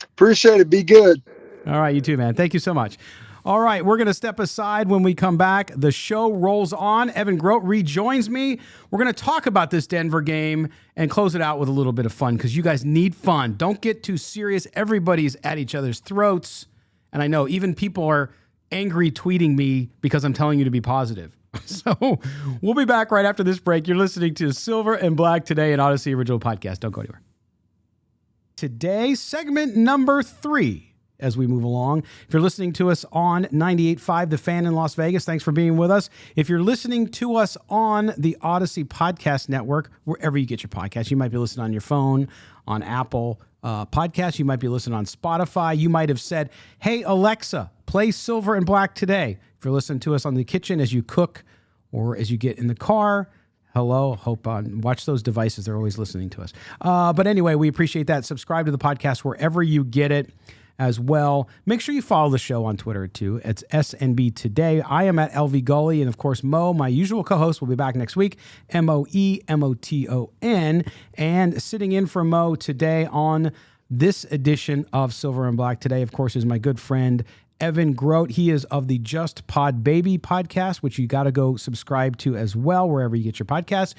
[SPEAKER 3] Appreciate it. Be good.
[SPEAKER 1] All right, you too, man. Thank you so much. All right, we're going to step aside when we come back. The show rolls on. Evan Grote rejoins me. We're going to talk about this Denver game and close it out with a little bit of fun because you guys need fun. Don't get too serious. Everybody's at each other's throats. And I know even people are angry tweeting me because I'm telling you to be positive. So we'll be back right after this break. You're listening to Silver and Black today, an Odyssey original podcast. Don't go anywhere. Today, segment number 3. As we move along. If you're listening to us on 98.5 The Fan in Las Vegas, thanks for being with us. If you're listening to us on the Odyssey Podcast Network, wherever you get your podcasts, you might be listening on your phone, on Apple Podcasts, you might be listening on Spotify. You might have said, hey, Alexa, play Silver and Black today. If you're listening to us on the kitchen as you cook or as you get in the car, hello, watch those devices. They're always listening to us. But anyway, we appreciate that. Subscribe to the podcast wherever you get it as well. Make sure you follow the show on Twitter too. It's SNB Today. I am at LV Gully, and of course Mo, my usual co-host, will be back next week. MOEMOTON. And sitting in for Mo today on this edition of Silver and Black today, of course, is my good friend Evan Grote. He is of the Just Pod Baby podcast, which you got to go subscribe to as well, wherever you get your podcasts.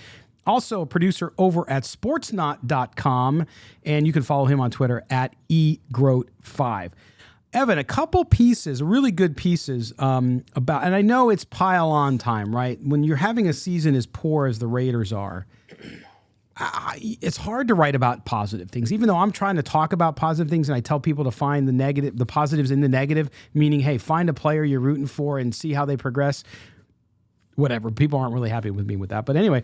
[SPEAKER 1] Also a producer over at sportsnot.com, and you can follow him on Twitter at egrote5. Evan, a couple pieces, really good pieces about, and I know it's pile on time, right? When you're having a season as poor as the Raiders are, it's hard to write about positive things, even though I'm trying to talk about positive things, and I tell people to find the positives in the negative, meaning, hey, find a player you're rooting for and see how they progress. Whatever. People aren't really happy with me with that. But anyway,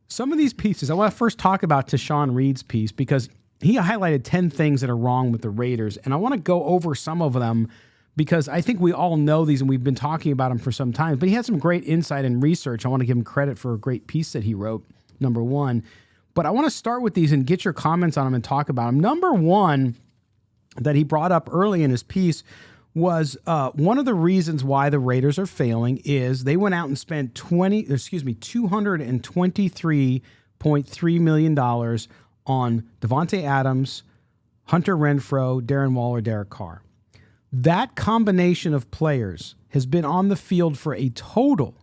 [SPEAKER 1] some of these pieces, I want to first talk about Tashawn Reed's piece because he highlighted 10 things that are wrong with the Raiders. And I want to go over some of them because I think we all know these and we've been talking about them for some time. But he had some great insight and research. I want to give him credit for a great piece that he wrote, number one. But I want to start with these and get your comments on them and talk about them. Number one that he brought up early in his piece was one of the reasons why the Raiders are failing is they went out and spent $223.3 million on Davante Adams, Hunter Renfrow, Darren Waller, Derek Carr. That combination of players has been on the field for a total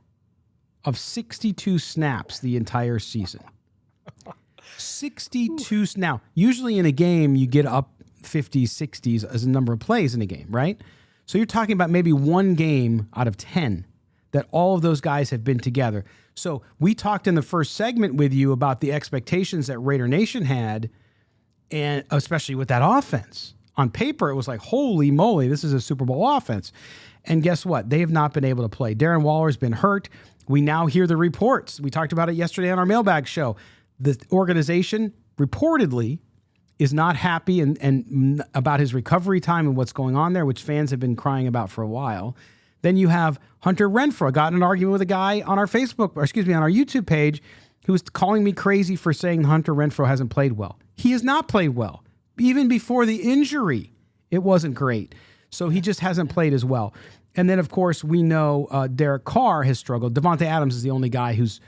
[SPEAKER 1] of 62 snaps the entire season. 62. Now, usually in a game, you get up 50s, 60s as a number of plays in a game, right? So you're talking about maybe one game out of 10 that all of those guys have been together. So we talked in the first segment with you about the expectations that Raider Nation had, and especially with that offense. On paper, it was like, holy moly, this is a Super Bowl offense. And guess what? They have not been able to play. Darren Waller's been hurt. We now hear the reports. We talked about it yesterday on our mailbag show. The organization reportedly is not happy and about his recovery time and what's going on there, which fans have been crying about for a while. Then you have Hunter Renfrow. Got in an argument with a guy on our Facebook, on our YouTube page, who was calling me crazy for saying Hunter Renfrow hasn't played well. He has not played well. Even before the injury, it wasn't great. So he just hasn't played as well. And then, of course, we know Derek Carr has struggled. Davante Adams is the only guy who's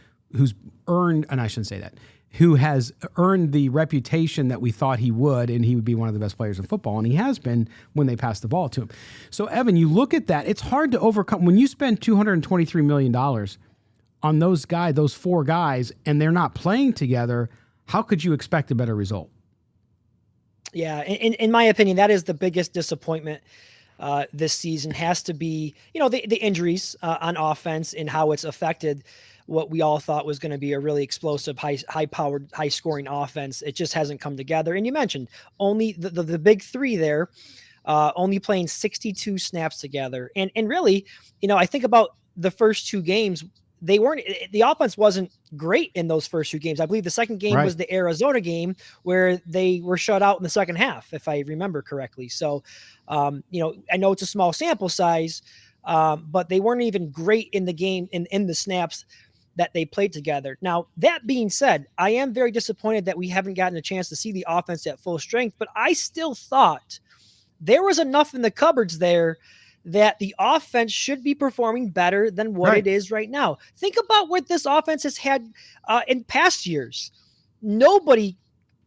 [SPEAKER 1] earned, and I shouldn't say that, who has earned the reputation that we thought he would, and he would be one of the best players in football, and he has been when they pass the ball to him. So, Evan, you look at that, it's hard to overcome. When you spend $223 million on those four guys, and they're not playing together, how could you expect a better result?
[SPEAKER 2] Yeah, in my opinion, that is the biggest disappointment this season has to be, the injuries on offense and how it's affected what we all thought was going to be a really explosive, high powered, high scoring offense. It just hasn't come together. And you mentioned only the big three there, only playing 62 snaps together. And really, I think about the first two games. The offense wasn't great in those first two games. I believe the second game was the Arizona game where they were shut out in the second half, if I remember correctly. So, I know it's a small sample size, but they weren't even great in the game in the snaps that they played together. Now, that being said, I am very disappointed that we haven't gotten a chance to see the offense at full strength, but I still thought there was enough in the cupboards there that the offense should be performing better than what it is right now. Think about what this offense has had in past years. Nobody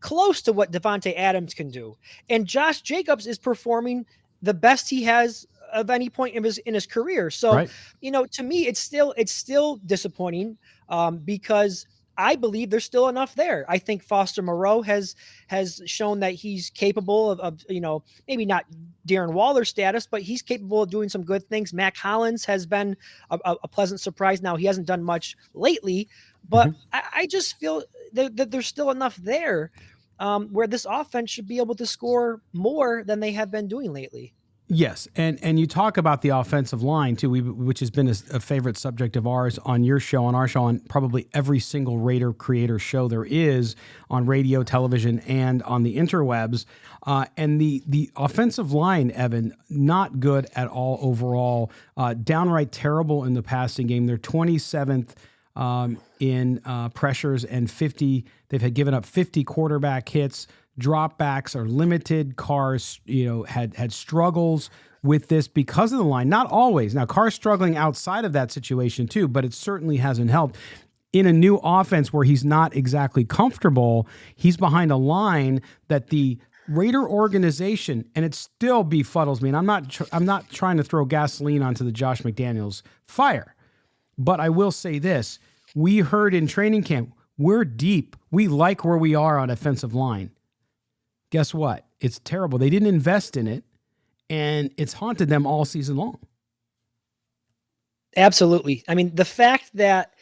[SPEAKER 2] close to what Davante Adams can do. And Josh Jacobs is performing the best he has of any point in his career. So, to me, it's still disappointing because I believe there's still enough there. I think Foster Moreau has shown that he's capable of maybe not Darren Waller status, but he's capable of doing some good things. Mac Hollins has been a pleasant surprise. Now, he hasn't done much lately, but I just feel that there's still enough there where this offense should be able to score more than they have been doing lately.
[SPEAKER 1] Yes, and you talk about the offensive line too, which has been a favorite subject of ours on your show, on our show, on probably every single Raider creator show there is on radio, television, and on the interwebs. And the offensive line, Evan, not good at all overall. Downright terrible in the passing game. They're 27th in pressures and 50. They've had given up 50 quarterback hits. Dropbacks are limited. Carr's, had struggles with this because of the line. Not always. Now, Carr's struggling outside of that situation too, but it certainly hasn't helped. In a new offense where he's not exactly comfortable, he's behind a line that the Raider organization, and it still befuddles me, and I'm not trying to throw gasoline onto the Josh McDaniels fire, but I will say this. We heard in training camp, we're deep. We like where we are on offensive line. Guess what? It's terrible. They didn't invest in it, and it's haunted them all season long.
[SPEAKER 2] Absolutely. I mean, the fact that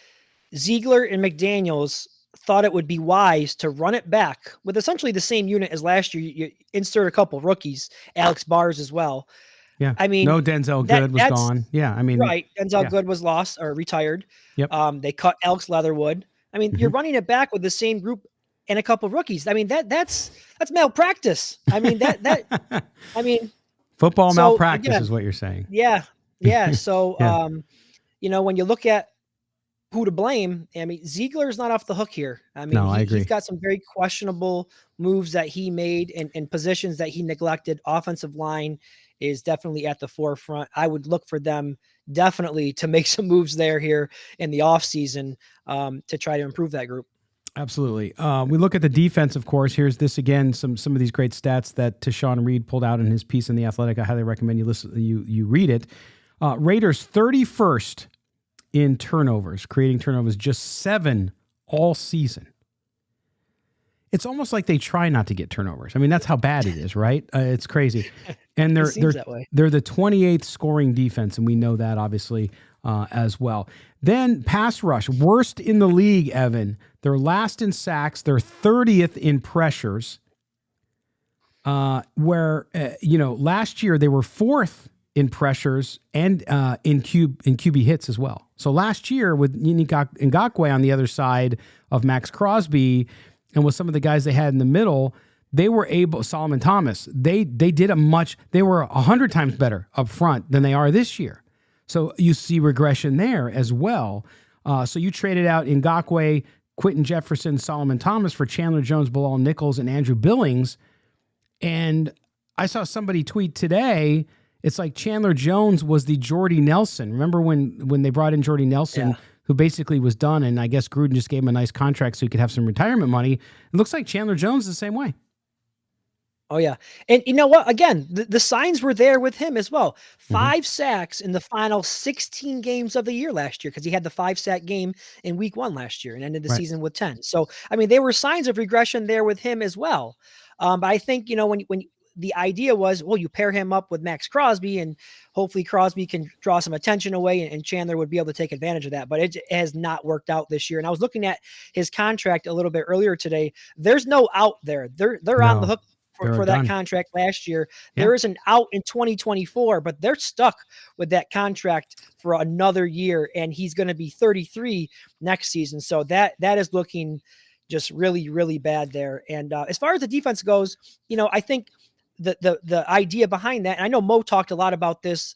[SPEAKER 2] Ziegler and McDaniels thought it would be wise to run it back with essentially the same unit as last year. You insert a couple rookies, Alex Bars as well.
[SPEAKER 1] Yeah.
[SPEAKER 2] I mean,
[SPEAKER 1] no Denzel Good was gone. Yeah. I mean,
[SPEAKER 2] right. Denzel Good was lost or retired.
[SPEAKER 1] Yep.
[SPEAKER 2] They cut Alex Leatherwood. I mean, you're running it back with the same group and a couple of rookies. I mean, that's malpractice. I mean,
[SPEAKER 1] football malpractice is what you're saying.
[SPEAKER 2] Yeah. Yeah. So, when you look at who to blame, I mean, Ziegler's not off the hook here. I mean,
[SPEAKER 1] I agree.
[SPEAKER 2] He's got some very questionable moves that he made and positions that he neglected. Offensive line is definitely at the forefront. I would look for them definitely to make some moves there here in the offseason to try to improve that group.
[SPEAKER 1] Absolutely. We look at the defense, of course. Here's this again, some of these great stats that Tashawn Reed pulled out in his piece in The Athletic. I highly recommend you read it. Raiders 31st in turnovers, creating turnovers, just 7 all season. It's almost like they try not to get turnovers. I mean, that's how bad it is, right? It's crazy. And they're the 28th scoring defense, and we know that obviously as well. Then pass rush, worst in the league, Evan. They're last in sacks. They're 30th in pressures. Last year they were 4th in pressures and in QB hits as well. So last year with Ngakoue on the other side of Max Crosby and with some of the guys they had in the middle, they were able, Solomon Thomas, they were 100 times better up front than they are this year. So you see regression there as well. So you traded out Ngakoue, Quentin Jefferson, Solomon Thomas for Chandler Jones, Bilal Nichols, and Andrew Billings. And I saw somebody tweet today, it's like Chandler Jones was the Jordy Nelson. Remember when they brought in Jordy Nelson, who basically was done, and I guess Gruden just gave him a nice contract so he could have some retirement money. It looks like Chandler Jones is the same way.
[SPEAKER 2] Oh, yeah. And you know what? Again, the signs were there with him as well. 5 sacks in the final 16 games of the year last year because he had the 5-sack game in week 1 last year and ended the season with 10. So, I mean, there were signs of regression there with him as well. But I think, when the idea was, well, you pair him up with Max Crosby and hopefully Crosby can draw some attention away and Chandler would be able to take advantage of that. But it has not worked out this year. And I was looking at his contract a little bit earlier today. There's no out there. They're on the hook for that contract last year. Yeah. There is an out in 2024, but they're stuck with that contract for another year. And he's going to be 33 next season. So that is looking just really, really bad there. And as far as the defense goes, I think the idea behind that, and I know Mo talked a lot about this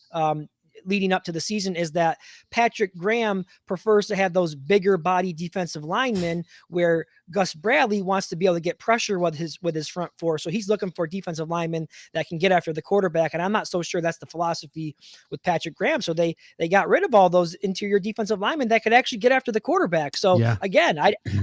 [SPEAKER 2] leading up to the season, is that Patrick Graham prefers to have those bigger body defensive linemen, where Gus Bradley wants to be able to get pressure with his front four. So he's looking for defensive linemen that can get after the quarterback. And I'm not so sure that's the philosophy with Patrick Graham. So they got rid of all those interior defensive linemen that could actually get after the quarterback. So again,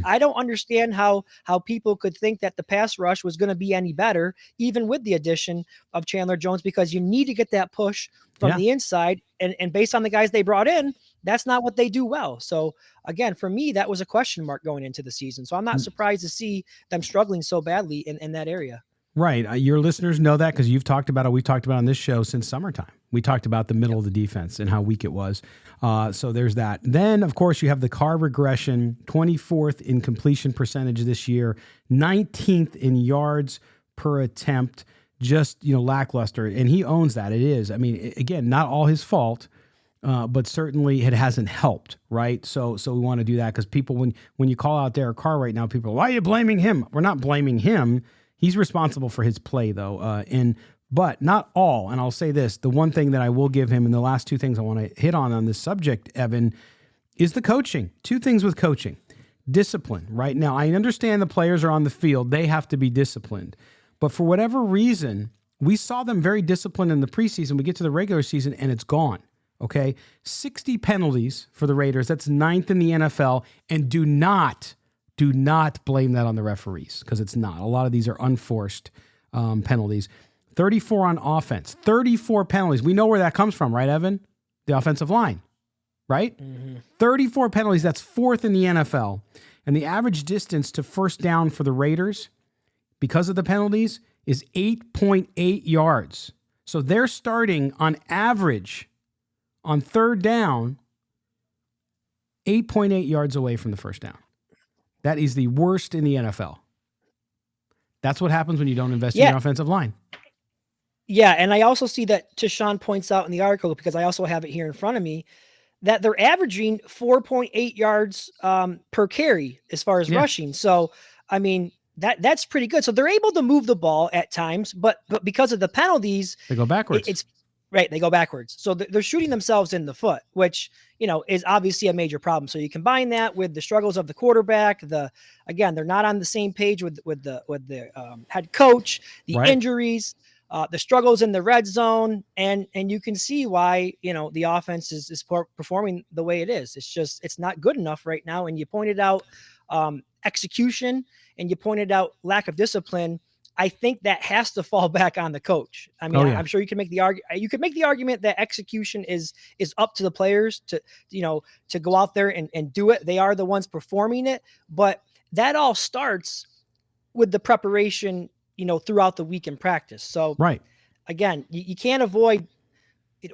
[SPEAKER 2] I don't understand how people could think that the pass rush was going to be any better, even with the addition of Chandler Jones, because you need to get that push from the inside. And based on the guys they brought in, that's not what they do well. So again, for me, that was a question mark going into the season. So I'm not surprised to see them struggling so badly in that area.
[SPEAKER 1] Right. Your listeners know that because you've talked about it. We've talked about it on this show since summertime. We talked about the middle of the defense and how weak it was. So there's that. Then, of course, you have the Carr regression, 24th in completion percentage this year, 19th in yards per attempt. Just, lackluster. And he owns that. It is. I mean, again, not all his fault, but certainly it hasn't helped, right? So we want to do that because people, when you call out Derek Carr right now, people, why are you blaming him? We're not blaming him. He's responsible for his play, though. But not all. And I'll say this, the one thing that I will give him, and the last two things I want to hit on this subject, Evan, is the coaching. Two things with coaching. Discipline, right? Now, I understand the players are on the field. They have to be disciplined. But for whatever reason, we saw them very disciplined in the preseason. We get to the regular season, and it's gone. Okay? 60 penalties for the Raiders. That's 9th in the NFL. And do not blame that on the referees, because it's not. A lot of these are unforced penalties. 34 on offense. 34 penalties. We know where that comes from, right, Evan? The offensive line, right? Mm-hmm. 34 penalties. That's 4th in the NFL. And the average distance to first down for the Raiders, because of the penalties, is 8.8 yards. So they're starting on average on third down 8.8 yards away from the first down. That is the worst in the NFL. That's what happens when you don't invest in your offensive line.
[SPEAKER 2] Yeah, and I also see that Tashawn points out in the article, because I also have it here in front of me, that they're averaging 4.8 yards per carry as far as rushing. So, I mean, that's pretty good. So they're able to move the ball at times, but because of the penalties,
[SPEAKER 1] they go backwards.
[SPEAKER 2] It's right. They go backwards. So they're shooting themselves in the foot, which, is obviously a major problem. So you combine that with the struggles of the quarterback, again, they're not on the same page with the head coach, the injuries, the struggles in the red zone. And you can see why, the offense is performing the way it is. It's not good enough right now. And you pointed out, execution, and you pointed out lack of discipline. I think that has to fall back on the coach. I mean, I'm sure you can make the argument that execution is up to the players to go out there and do it. They are the ones performing it, but that all starts with the preparation, throughout the week in practice. So again, you can't avoid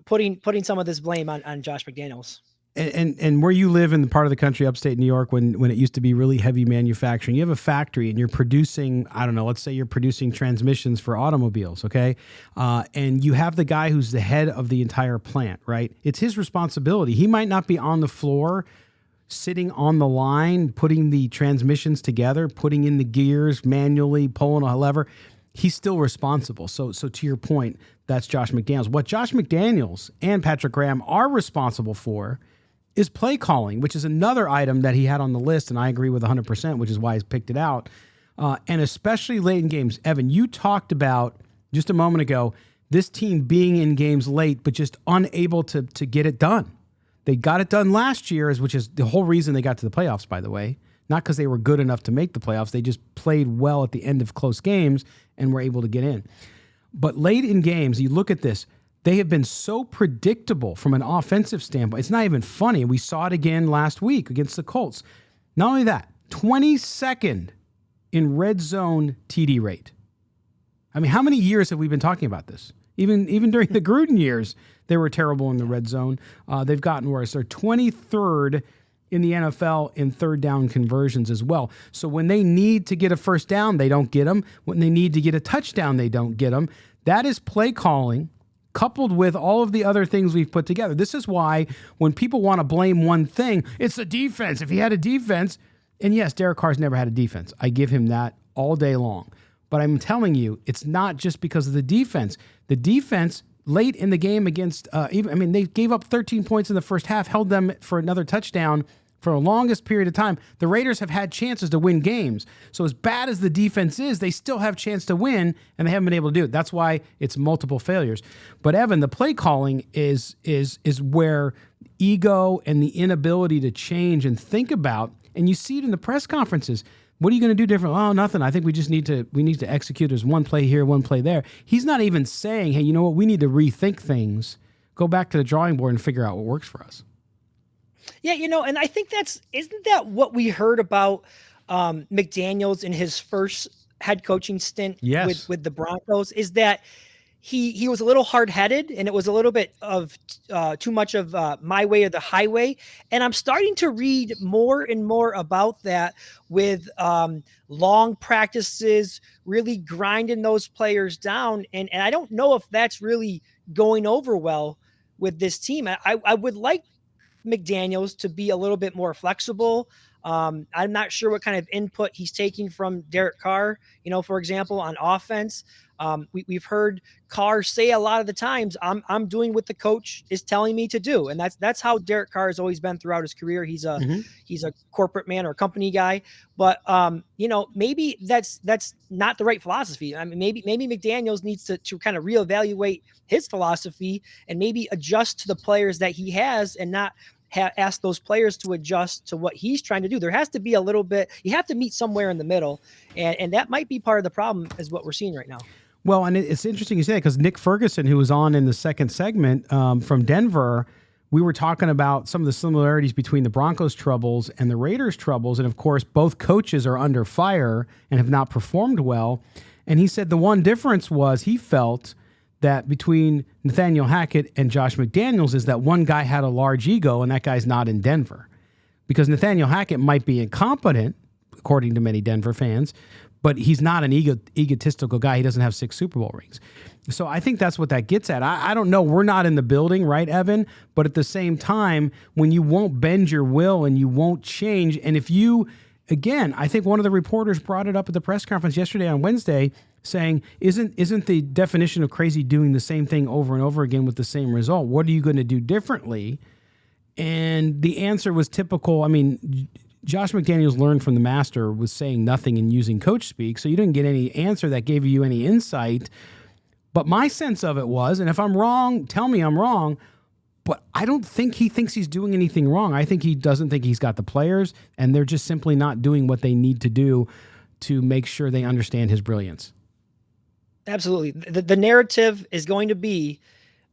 [SPEAKER 2] putting some of this blame on Josh McDaniels.
[SPEAKER 1] And where you live in the part of the country, upstate New York, when it used to be really heavy manufacturing, you have a factory and you're producing, I don't know, let's say you're producing transmissions for automobiles, okay? And you have the guy who's the head of the entire plant, right? It's his responsibility. He might not be on the floor sitting on the line, putting the transmissions together, putting in the gears manually, pulling a lever. He's still responsible. So to your point, that's Josh McDaniels. What Josh McDaniels and Patrick Graham are responsible for is play calling, which is another item that he had on the list, and I agree with 100%, which is why he's picked it out. And especially late in games. Evan, you talked about just a moment ago this team being in games late, but just unable to get it done. They got it done last year, which is the whole reason they got to the playoffs, by the way. Not because they were good enough to make the playoffs. They just played well at the end of close games and were able to get in. But late in games, you look at this, they have been so predictable from an offensive standpoint. It's not even funny. We saw it again last week against the Colts. Not only that, 22nd in red zone TD rate. I mean, how many years have we been talking about this? Even during the Gruden years, they were terrible in the red zone. They've gotten worse. They're 23rd in the NFL in third down conversions as well. So when they need to get a first down, they don't get them. When they need to get a touchdown, they don't get them. That is play calling coupled with all of the other things we've put together. This is why when people want to blame one thing, it's the defense. If he had a defense, and yes, Derek Carr's never had a defense. I give him that all day long. But I'm telling you, it's not just because of the defense. The defense late in the game against, they gave up 13 points in the first half, held them for another touchdown for the longest period of time. The Raiders have had chances to win games. So as bad as the defense is, they still have chance to win, and they haven't been able to do it. That's why it's multiple failures. But Evan, the play calling is where ego and the inability to change and think about, and you see it in the press conferences. What are you going to do different? Oh, nothing. I think we need to execute. There's one play here, one play there. He's not even saying, hey, you know what? We need to rethink things, go back to the drawing board and figure out what works for us.
[SPEAKER 2] Yeah, and I think isn't that what we heard about McDaniels in his first head coaching stint with the Broncos, is that he was a little hard-headed, and it was a little bit of too much of my way or the highway. And I'm starting to read more and more about that with long practices, really grinding those players down. And I don't know if that's really going over well with this team. I would like McDaniels to be a little bit more flexible. I'm not sure what kind of input he's taking from Derek Carr, for example, on offense. We've heard Carr say a lot of the times, I'm doing what the coach is telling me to do. And that's how Derek Carr has always been throughout his career. He's a corporate man or a company guy, but maybe that's not the right philosophy. I mean, maybe McDaniels needs to kind of reevaluate his philosophy and maybe adjust to the players that he has and not ask those players to adjust to what he's trying to do. There has to be a little bit, you have to meet somewhere in the middle. And that might be part of the problem is what we're seeing right now.
[SPEAKER 1] Well, and it's interesting you say that because Nick Ferguson, who was on in the second segment from Denver, we were talking about some of the similarities between the Broncos' troubles and the Raiders' troubles. And of course, both coaches are under fire and have not performed well. And he said the one difference was he felt that between Nathaniel Hackett and Josh McDaniels is that one guy had a large ego and that guy's not in Denver. Because Nathaniel Hackett might be incompetent, according to many Denver fans, but he's not an egotistical guy. He doesn't have 6 Super Bowl rings. So I think that's what that gets at. I don't know. We're not in the building, right, Evan? But at the same time, when you won't bend your will and you won't change, and if you, again, I think one of the reporters brought it up at the press conference yesterday on Wednesday, saying, isn't the definition of crazy doing the same thing over and over again with the same result? What are you going to do differently? And the answer was typical. I mean, Josh McDaniels learned from the master was saying nothing and using coach speak, so you didn't get any answer that gave you any insight. But my sense of it was, and if I'm wrong, tell me I'm wrong, but I don't think he thinks he's doing anything wrong. I think he doesn't think he's got the players, and they're just simply not doing what they need to do to make sure they understand his brilliance.
[SPEAKER 2] Absolutely. The narrative is going to be,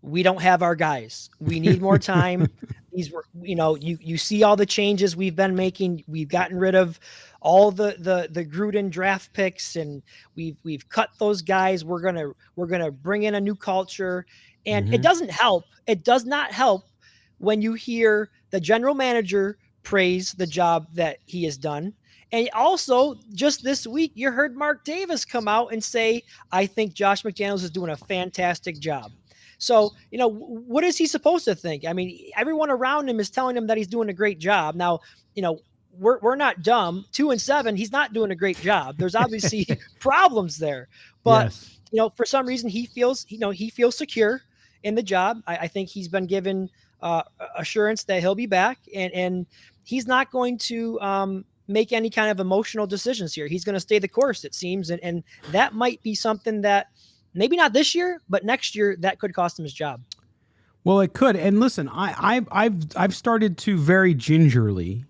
[SPEAKER 2] we don't have our guys. We need more time. These were, you see all the changes we've been making. We've gotten rid of all the Gruden draft picks, and we've cut those guys. We're gonna bring in a new culture, and it doesn't help. It does not help when you hear the general manager praise the job that he has done. And also, just this week, you heard Mark Davis come out and say, I think Josh McDaniels is doing a fantastic job. So, what is he supposed to think? I mean, everyone around him is telling him that he's doing a great job. Now, we're not dumb. 2-7, he's not doing a great job. There's obviously problems there. But, for some reason, he feels secure in the job. I think he's been given assurance that he'll be back. And he's not going to make any kind of emotional decisions here. He's going to stay the course, it seems. And that might be something that maybe not this year, but next year that could cost him his job.
[SPEAKER 1] Well, it could. And listen, I've started to very gingerly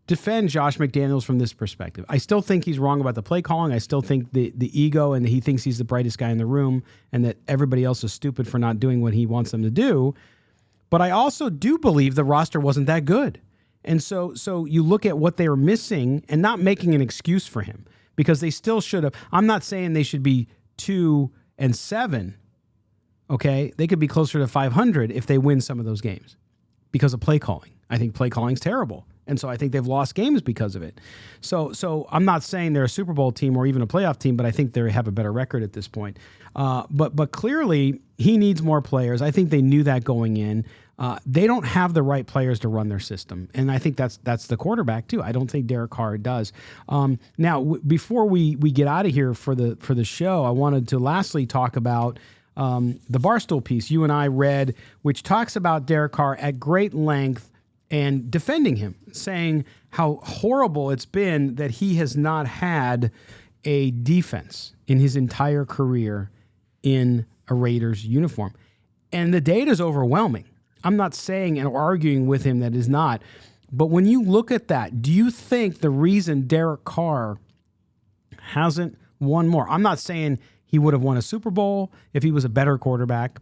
[SPEAKER 1] defend Josh McDaniels from this perspective. I still think he's wrong about the play calling. I still think the ego and he thinks he's the brightest guy in the room and that everybody else is stupid for not doing what he wants them to do. But I also do believe the roster wasn't that good. And so you look at what they were missing and not making an excuse for him because they still should have. I'm not saying they should be 2-7, okay, they could be closer to 500 if they win some of those games because of play calling. I think play calling is terrible. And so I think they've lost games because of it. So I'm not saying they're a Super Bowl team or even a playoff team, but I think they have a better record at this point. But clearly he needs more players. I think they knew that going in. They don't have the right players to run their system, and I think that's the quarterback too. I don't think Derek Carr does. Now, before we get out of here for the show, I wanted to lastly talk about the Barstool piece you and I read, which talks about Derek Carr at great length and defending him, saying how horrible it's been that he has not had a defense in his entire career in a Raiders uniform. And the data is overwhelming. I'm not saying and arguing with him that is not. But when you look at that, do you think the reason Derek Carr hasn't won more? I'm not saying he would have won a Super Bowl if he was a better quarterback,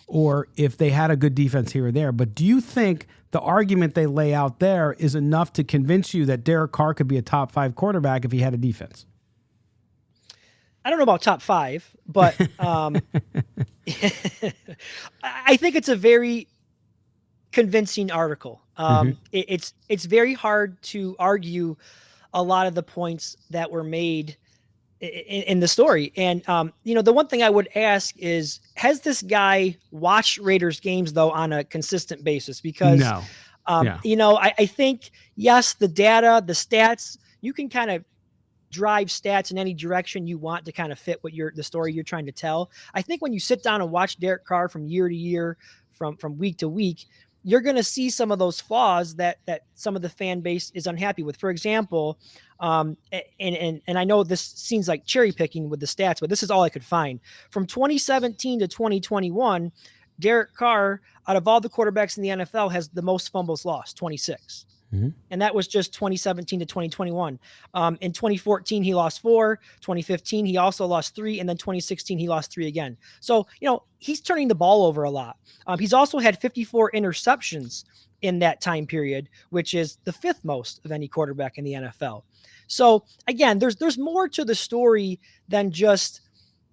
[SPEAKER 1] or if they had a good defense here or there. But do you think the argument they lay out there is enough to convince you that Derek Carr could be a top 5 quarterback if he had a defense?
[SPEAKER 2] I don't know about top 5, but I think it's a very convincing article. It's very hard to argue a lot of the points that were made in the story. And, the one thing I would ask is, has this guy watched Raiders games though on a consistent basis? Because,
[SPEAKER 1] No.
[SPEAKER 2] I think, yes, the data, the stats, you can kind of drive stats in any direction you want to kind of fit what the story you're trying to tell. I think when you sit down and watch Derek Carr from year to year, from week to week, you're going to see some of those flaws that some of the fan base is unhappy with. For example, and I know this seems like cherry picking with the stats, but this is all I could find. From 2017 to 2021, Derek Carr, out of all the quarterbacks in the NFL, has the most fumbles lost, 26. Mm-hmm. And that was just 2017 to 2021. In 2014, he lost 4. 2015, he also lost 3. And then 2016, he lost 3 again. So, he's turning the ball over a lot. He's also had 54 interceptions in that time period, which is the 5th most of any quarterback in the NFL. So again, there's more to the story than just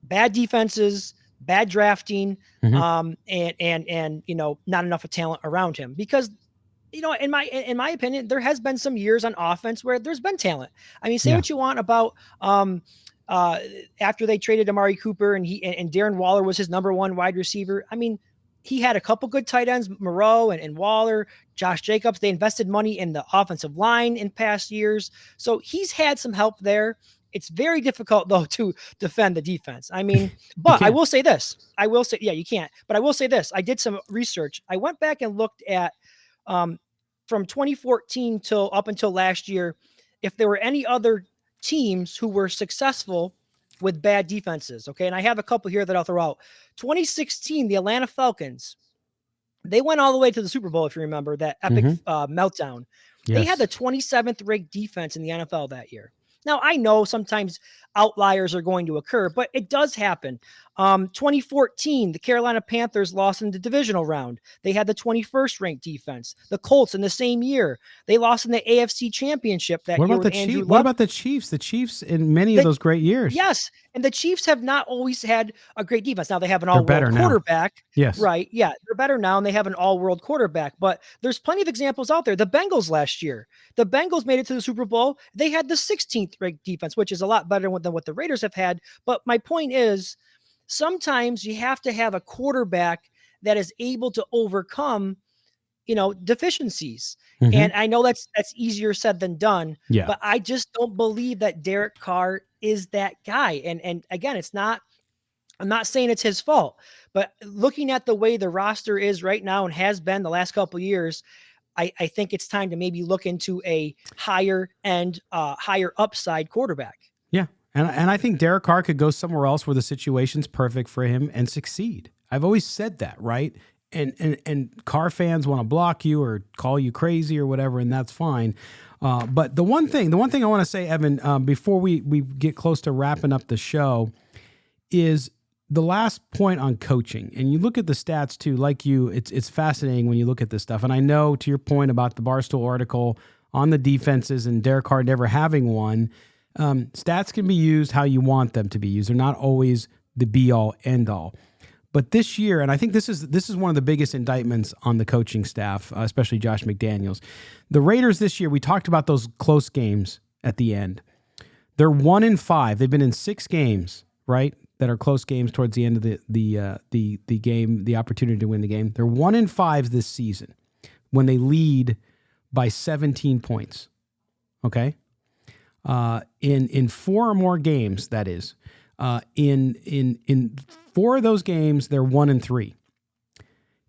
[SPEAKER 2] bad defenses, bad drafting, and not enough of talent around him. Because in my opinion, there has been some years on offense where there's been talent. I mean, say what you want about after they traded Amari Cooper and Darren Waller was his number 1 wide receiver. I mean, he had a couple good tight ends, Moreau and Waller, Josh Jacobs. They invested money in the offensive line in past years. So he's had some help there. It's very difficult, though, to defend the defense. I mean, but I will say this. You can't. But I will say this. I did some research. I went back and looked at from 2014 up until last year, if there were any other teams who were successful with bad defenses. Okay. And I have a couple here that I'll throw out. 2016, the Atlanta Falcons, they went all the way to the Super Bowl. If you remember that epic meltdown, They had the 27th ranked defense in the NFL that year. Now, I know sometimes outliers are going to occur, but it does happen. 2014, the Carolina Panthers lost in the divisional round. They had the 21st ranked defense. The Colts in the same year, they lost in the AFC Championship that year.
[SPEAKER 1] What about the Chiefs? The Chiefs in many of those great years.
[SPEAKER 2] Yes, and the Chiefs have not always had a great defense. Now they have an all-world quarterback.
[SPEAKER 1] Yes,
[SPEAKER 2] right. Yeah, they're better now, and they have an all-world quarterback. But there's plenty of examples out there. The Bengals last year, the Bengals made it to the Super Bowl. They had the 16th ranked defense, which is a lot better than what the Raiders have had. But my point is, sometimes you have to have a quarterback that is able to overcome, deficiencies. And I know that's easier said than done. Yeah. But I just don't believe that Derek Carr is that guy. And again, I'm not saying it's his fault, but looking at the way the roster is right now and has been the last couple of years, I think it's time to maybe look into a higher end, higher upside quarterback.
[SPEAKER 1] Yeah. And I think Derek Carr could go somewhere else where the situation's perfect for him and succeed. I've always said that, right? And Carr fans want to block you or call you crazy or whatever, and that's fine. But the one thing I want to say, Evan, before we get close to wrapping up the show, is the last point on coaching. And you look at the stats too, like it's fascinating when you look at this stuff. And I know, to your point about the Barstool article on the defenses and Derek Carr never having one, Stats can be used how you want them to be used. They're not always the be all end all. But this year, and I think this is one of the biggest indictments on the coaching staff, especially Josh McDaniels. The Raiders this year, we talked about those close games at the end. They're 1-5. They've been in 6 games, right, that are close games towards the end of the game, the opportunity to win the game. They're 1-5 this season when they lead by 17 points. Okay, in 4 or more games, that is. In 4 of those games, they're 1-3.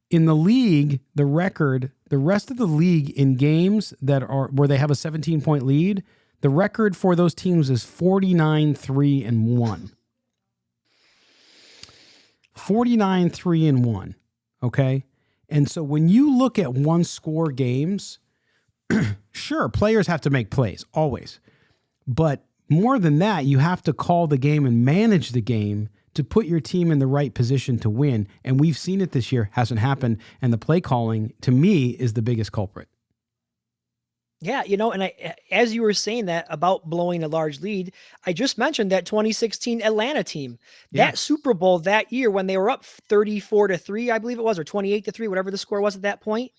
[SPEAKER 1] In the league, the rest of the league in games that are where they have a 17-point lead, the record for those teams is 49-3-1. 49-3-1. Okay, and so when you look at one-score games, sure, players have to make plays always, but more than that, you have to call the game and manage the game to put your team in the right position to win. And we've seen it this year, hasn't happened. And the play calling, to me, is the biggest culprit.
[SPEAKER 2] Yeah, and as you were saying that about blowing a large lead, I just mentioned that 2016 Atlanta team, that Super Bowl that year when they were up 34-3, I believe it was, or 28-3, whatever the score was at that point.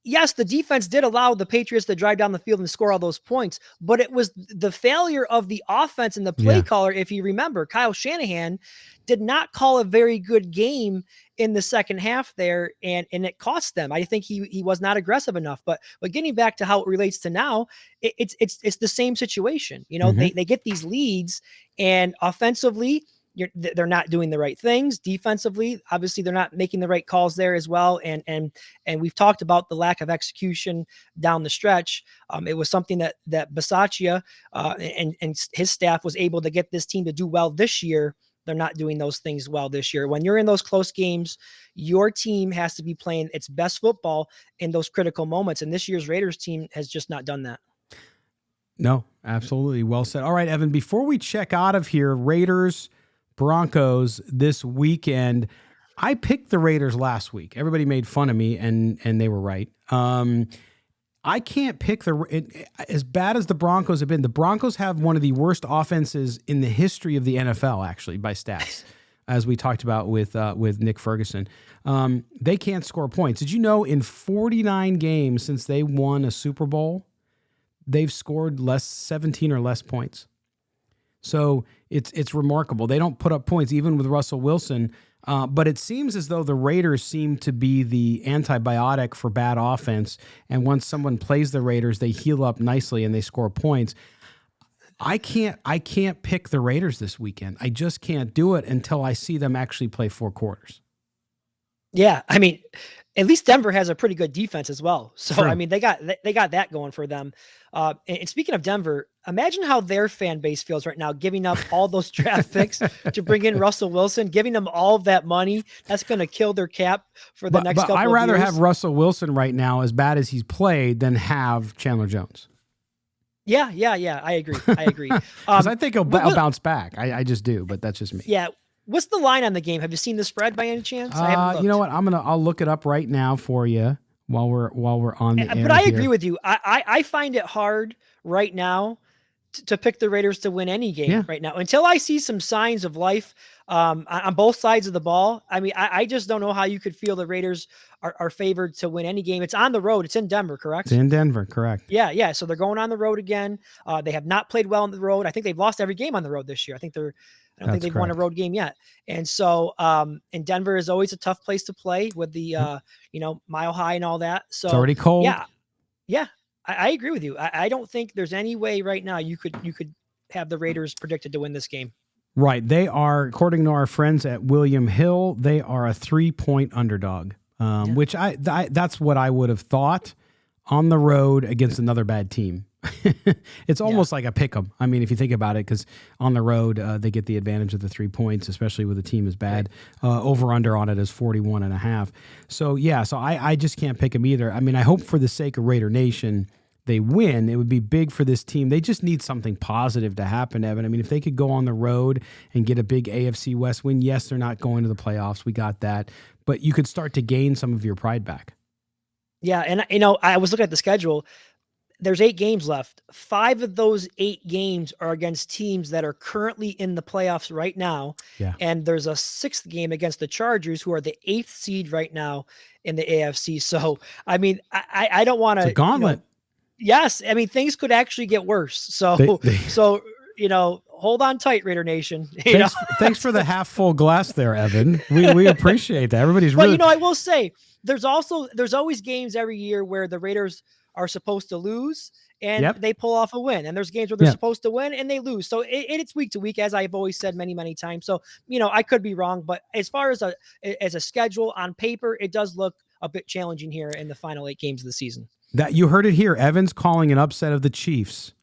[SPEAKER 2] Yes, the defense did allow the Patriots to drive down the field and score all those points, but it was the failure of the offense and the play caller. If you remember, Kyle Shanahan did not call a very good game in the second half there, and it cost them. I think he was not aggressive enough. But getting back to how it relates to now, it's the same situation. They get these leads, and offensively, they're not doing the right things. Defensively, obviously, they're not making the right calls there as well. And we've talked about the lack of execution down the stretch. It was something that Bisaccia and his staff was able to get this team to do well this year. They're not doing those things well this year. When you're in those close games, your team has to be playing its best football in those critical moments. And this year's Raiders team has just not done that.
[SPEAKER 1] No, absolutely. Well said. All right, Evan, before we check out of here, Raiders, Broncos this weekend. I picked the Raiders last week. Everybody made fun of me, and they were right. I can't pick as bad as the Broncos have been. The Broncos have one of the worst offenses in the history of the NFL, actually, by stats, as we talked about with Nick Ferguson. They can't score points. Did you know in 49 games since they won a Super Bowl, they've scored 17 or less points? So it's remarkable. They don't put up points even with Russell Wilson, but it seems as though the Raiders seem to be the antibiotic for bad offense. And once someone plays the Raiders, they heal up nicely and they score points. I can't pick the Raiders this weekend. I just can't do it until I see them actually play 4 quarters.
[SPEAKER 2] Yeah, I mean, at least Denver has a pretty good defense as well. So
[SPEAKER 1] True.
[SPEAKER 2] I mean, they got that going for them. And speaking of Denver, imagine how their fan base feels right now, giving up all those draft picks to bring in Russell Wilson, giving them all of that money. That's going to kill their cap for the next couple of years.
[SPEAKER 1] I'd rather have Russell Wilson right now, as bad as he's played, than have Chandler Jones.
[SPEAKER 2] Yeah. I agree.
[SPEAKER 1] Because I think he'll bounce back. I just do, but that's just me.
[SPEAKER 2] Yeah. What's the line on the game? Have you seen the spread by any chance? I haven't looked.
[SPEAKER 1] You know what? I'll look it up right now for you while we're on the air.
[SPEAKER 2] But I
[SPEAKER 1] here.
[SPEAKER 2] agree with you. I find it hard right now to pick the Raiders to win any game right now until I see some signs of life on both sides of the ball. I mean, I just don't know how you could feel the Raiders are favored to win any game. It's on the road. It's in Denver, correct?
[SPEAKER 1] It's in Denver, correct.
[SPEAKER 2] Yeah. So they're going on the road again. They have not played well on the road. I think they've lost every game on the road this year. I don't think they've won a road game yet. And so, and Denver is always a tough place to play with the, Mile High and all that. So
[SPEAKER 1] it's already cold.
[SPEAKER 2] Yeah. I agree with you. I don't think there's any way right now you could have the Raiders predicted to win this game.
[SPEAKER 1] Right. They are, according to our friends at William Hill, they are a 3-point underdog, which that's what I would have thought on the road against another bad team. It's almost like a pick 'em. I mean, if you think about it, because on the road, they get the advantage of the 3 points, especially with a team as bad. Right. Over-under on it is 41.5. So, so I just can't pick them either. I mean, I hope for the sake of Raider Nation, they win. It would be big for this team. They just need something positive to happen, Evan. I mean, if they could go on the road and get a big AFC West win, yes, they're not going to the playoffs. We got that. But you could start to gain some of your pride back.
[SPEAKER 2] Yeah, and, I was looking at the schedule. there's 8 games left. 5 of those 8 games are against teams that are currently in the playoffs right now.
[SPEAKER 1] Yeah.
[SPEAKER 2] And there's a 6th game against the Chargers, who are the 8th seed right now in the AFC. So, I mean, I don't want to.
[SPEAKER 1] It's a gauntlet.
[SPEAKER 2] Yes. I mean, things could actually get worse. So, hold on tight, Raider Nation.
[SPEAKER 1] Thanks for the half full glass there, Evan. We appreciate that. Everybody's
[SPEAKER 2] but,
[SPEAKER 1] really.
[SPEAKER 2] I will say there's always games every year where the Raiders are supposed to lose and they pull off a win. And there's games where they're supposed to win and they lose. So it's week to week, as I've always said many, many times. So, I could be wrong, but as far as a schedule on paper, it does look a bit challenging here in the final 8 games of the season.
[SPEAKER 1] That you heard it here. Evan's calling an upset of the Chiefs.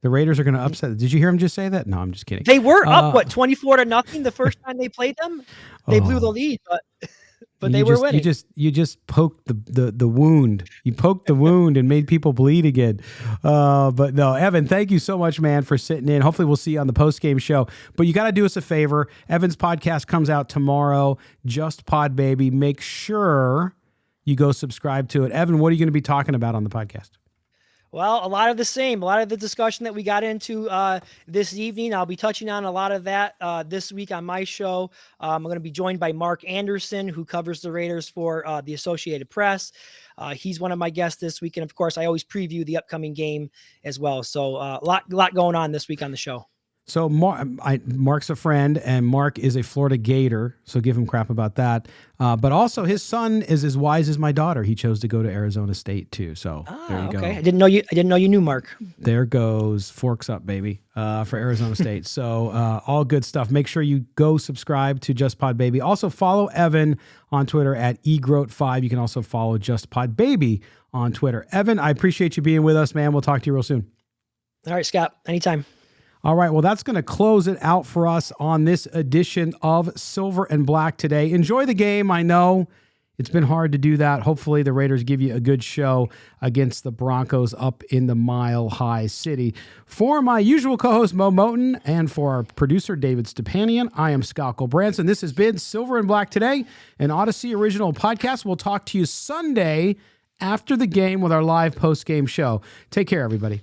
[SPEAKER 1] The Raiders are going to upset. Did you hear him just say that? No, I'm just kidding.
[SPEAKER 2] They were up 24-0 the first time they played them. They blew the lead, but they were winning.
[SPEAKER 1] You just poked the wound. You poked the wound and made people bleed again. But no, Evan, thank you so much, man, for sitting in. Hopefully we'll see you on the post-game show. But you got to do us a favor. Evan's podcast comes out tomorrow. Just Pod Baby. Make sure you go subscribe to it. Evan, what are you going to be talking about on the podcast?
[SPEAKER 2] Well, a lot of the same, a lot of the discussion that we got into this evening. I'll be touching on a lot of that this week on my show. I'm going to be joined by Mark Anderson, who covers the Raiders for the Associated Press. He's one of my guests this week. And of course, I always preview the upcoming game as well. So a lot going on this week on the show.
[SPEAKER 1] So Mark's a friend, and Mark is a Florida Gator, so give him crap about that. But also, his son is as wise as my daughter. He chose to go to Arizona State too. So there you go.
[SPEAKER 2] I didn't know you knew Mark.
[SPEAKER 1] There goes forks up, baby, for Arizona State. So all good stuff. Make sure you go subscribe to Just Pod Baby. Also follow Evan on Twitter at egroat5. You can also follow Just Pod Baby on Twitter. Evan, I appreciate you being with us, man. We'll talk to you real soon.
[SPEAKER 2] All right, Scott. Anytime.
[SPEAKER 1] All right, well, that's going to close it out for us on this edition of Silver and Black today. Enjoy the game. I know it's been hard to do that. Hopefully the Raiders give you a good show against the Broncos up in the Mile High City. For my usual co-host, Mo Moten, and for our producer, David Stepanian, I am Scott Branson. This has been Silver and Black Today, an Odyssey original podcast. We'll talk to you Sunday after the game with our live post-game show. Take care, everybody.